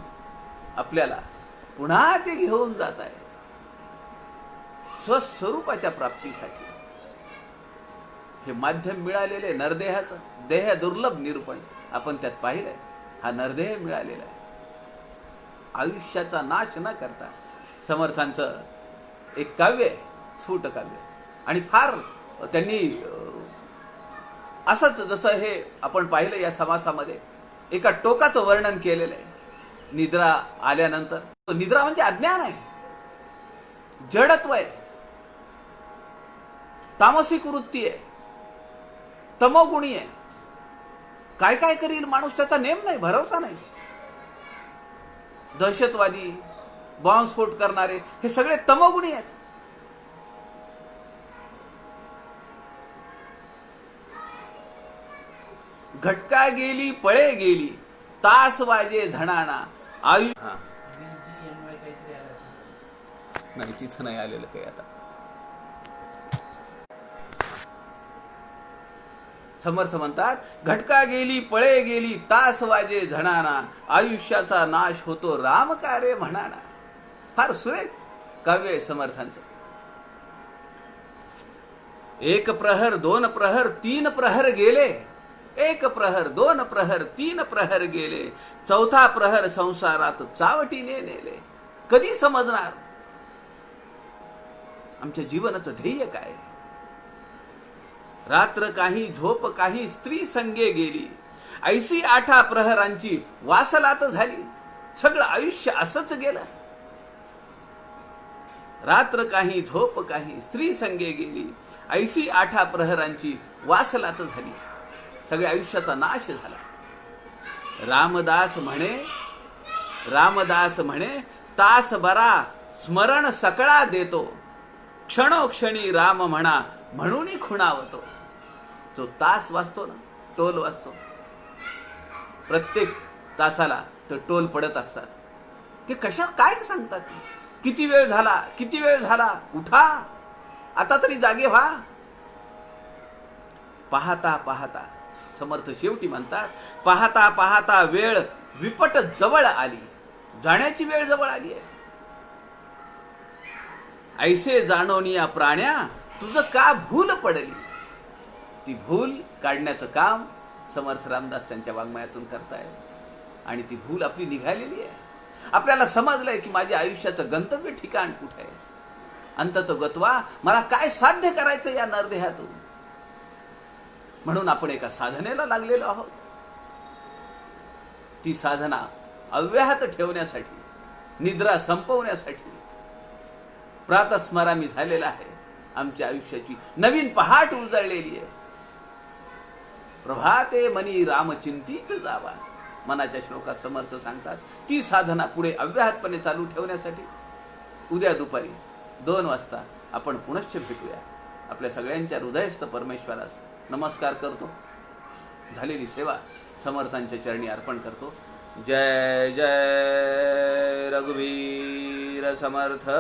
आपल्याला पुन्हा ते घेऊन जात आहे स्वस्वरूपाच्या प्राप्तीसाठी. हे माध्यम मिळालेले नरदेहाचं देह दुर्लभ निरूपण आपण त्यात पाहिलंय. हा नरदेह मिळालेला आहे. आयुष्याचा नाश न करता समर्थांचं एक काव्य आहे, स्फुट काव्य. आणि फार त्यांनी असंच, जसं हे आपण पाहिलं या समासामध्ये, एका टोकाचं वर्णन केलेलं आहे. निद्रा आल्यानंतर, निद्रा म्हणजे अज्ञान आहे, जडत्व आहे, तामसिक वृत्ती आहे, तमोगुणी आहे. काय काय करील माणूस त्याचा नेम नाही, भरोसा नाही. दहशतवादी, बॉम्बस्फोट करणारे हे सगळे तमोगुणी आहेत. घटका गेली पळे गेली, तास वाजे झणाणा आयु. नाही, तिथं नाही आलेलं काही. आता समर्थ म्हणतात, घटका गेली पळे गेली, तास वाजे झणाणा, आयुष्याचा नाश होतो राम कार्य म्हणाना. फार सुरेख काव्य आहे समर्थांचं. एक प्रहर, दोन प्रहर, तीन प्रहर गेले. एक प्रहर, दोन प्रहर, तीन प्रहर गेले, चौथा प्रहर संसारात चावटीने नेले. कधी समजणार आमच्या जीवनाचं ध्येय काय? रात्र काही, झोप काही, स्त्री संगे गेली, ऐशी आठा प्रहरांची वासलात झाली. सगळं आयुष्य असंच गेलं. रात्र काही, झोप काही, स्त्री संगे गेली, ऐशी आठा प्रहरांची वासलात झाली. सगळ्या आयुष्याचा नाश झाला. रामदास म्हणे तास बरा स्मरण सकळा देतो, क्षणोक्षणी राम म्हणा म्हणून खुणावतो. तो तास वाचतो ना, टोल वाचतो, प्रत्येक तासाला तो टोल पडत असतात. ते कशा काय सांगतात? ते किती वेळ झाला, किती वेळ झाला, उठा आता तरी जागे व्हा. पाहता पाहता समर्थ शेवटी म्हणतात, पाहता पाहता वेळ विपट जवळ आली, जाण्याची वेळ जवळ आली आहे. ऐसे जाणोनिया प्राण्या तुझं का भूल पडली. ती भूल काढण्याचं काम समर्थ रामदास त्यांच्या वाङ्मयातून करतायत. आणि ती भूल आपली निघालेली आहे. आपल्याला समजलंय की माझ्या आयुष्याचं गंतव्य ठिकाण कुठे आहे. अंततोगत्वा मला काय साध्य करायचं या नरदेहातून. म्हणून आपण एका साधनेला लागलेलो आहोत. ती साधना अव्याहत ठेवण्यासाठी, निद्रा संपवण्यासाठी प्रातस्मरामी झालेला आहे. आमच्या आयुष्याची नवीन पहाट उजळलेली आहे. प्रभाते मनी राम चिंतित जावा, मनाच्या श्लोकात समर्थ सांगतात. ती साधना पुढे अव्याहतपणे चालू ठेवण्यासाठी उद्या दुपारी 2 वाजता आपण पुनश्च भेटूया. आपल्या सगळ्यांच्या हृदयस्थ परमेश्वरास नमस्कार करतो. झालेली सेवा समर्थांच्या चरणी अर्पण करतो. जय जय रघुवीर समर्थ.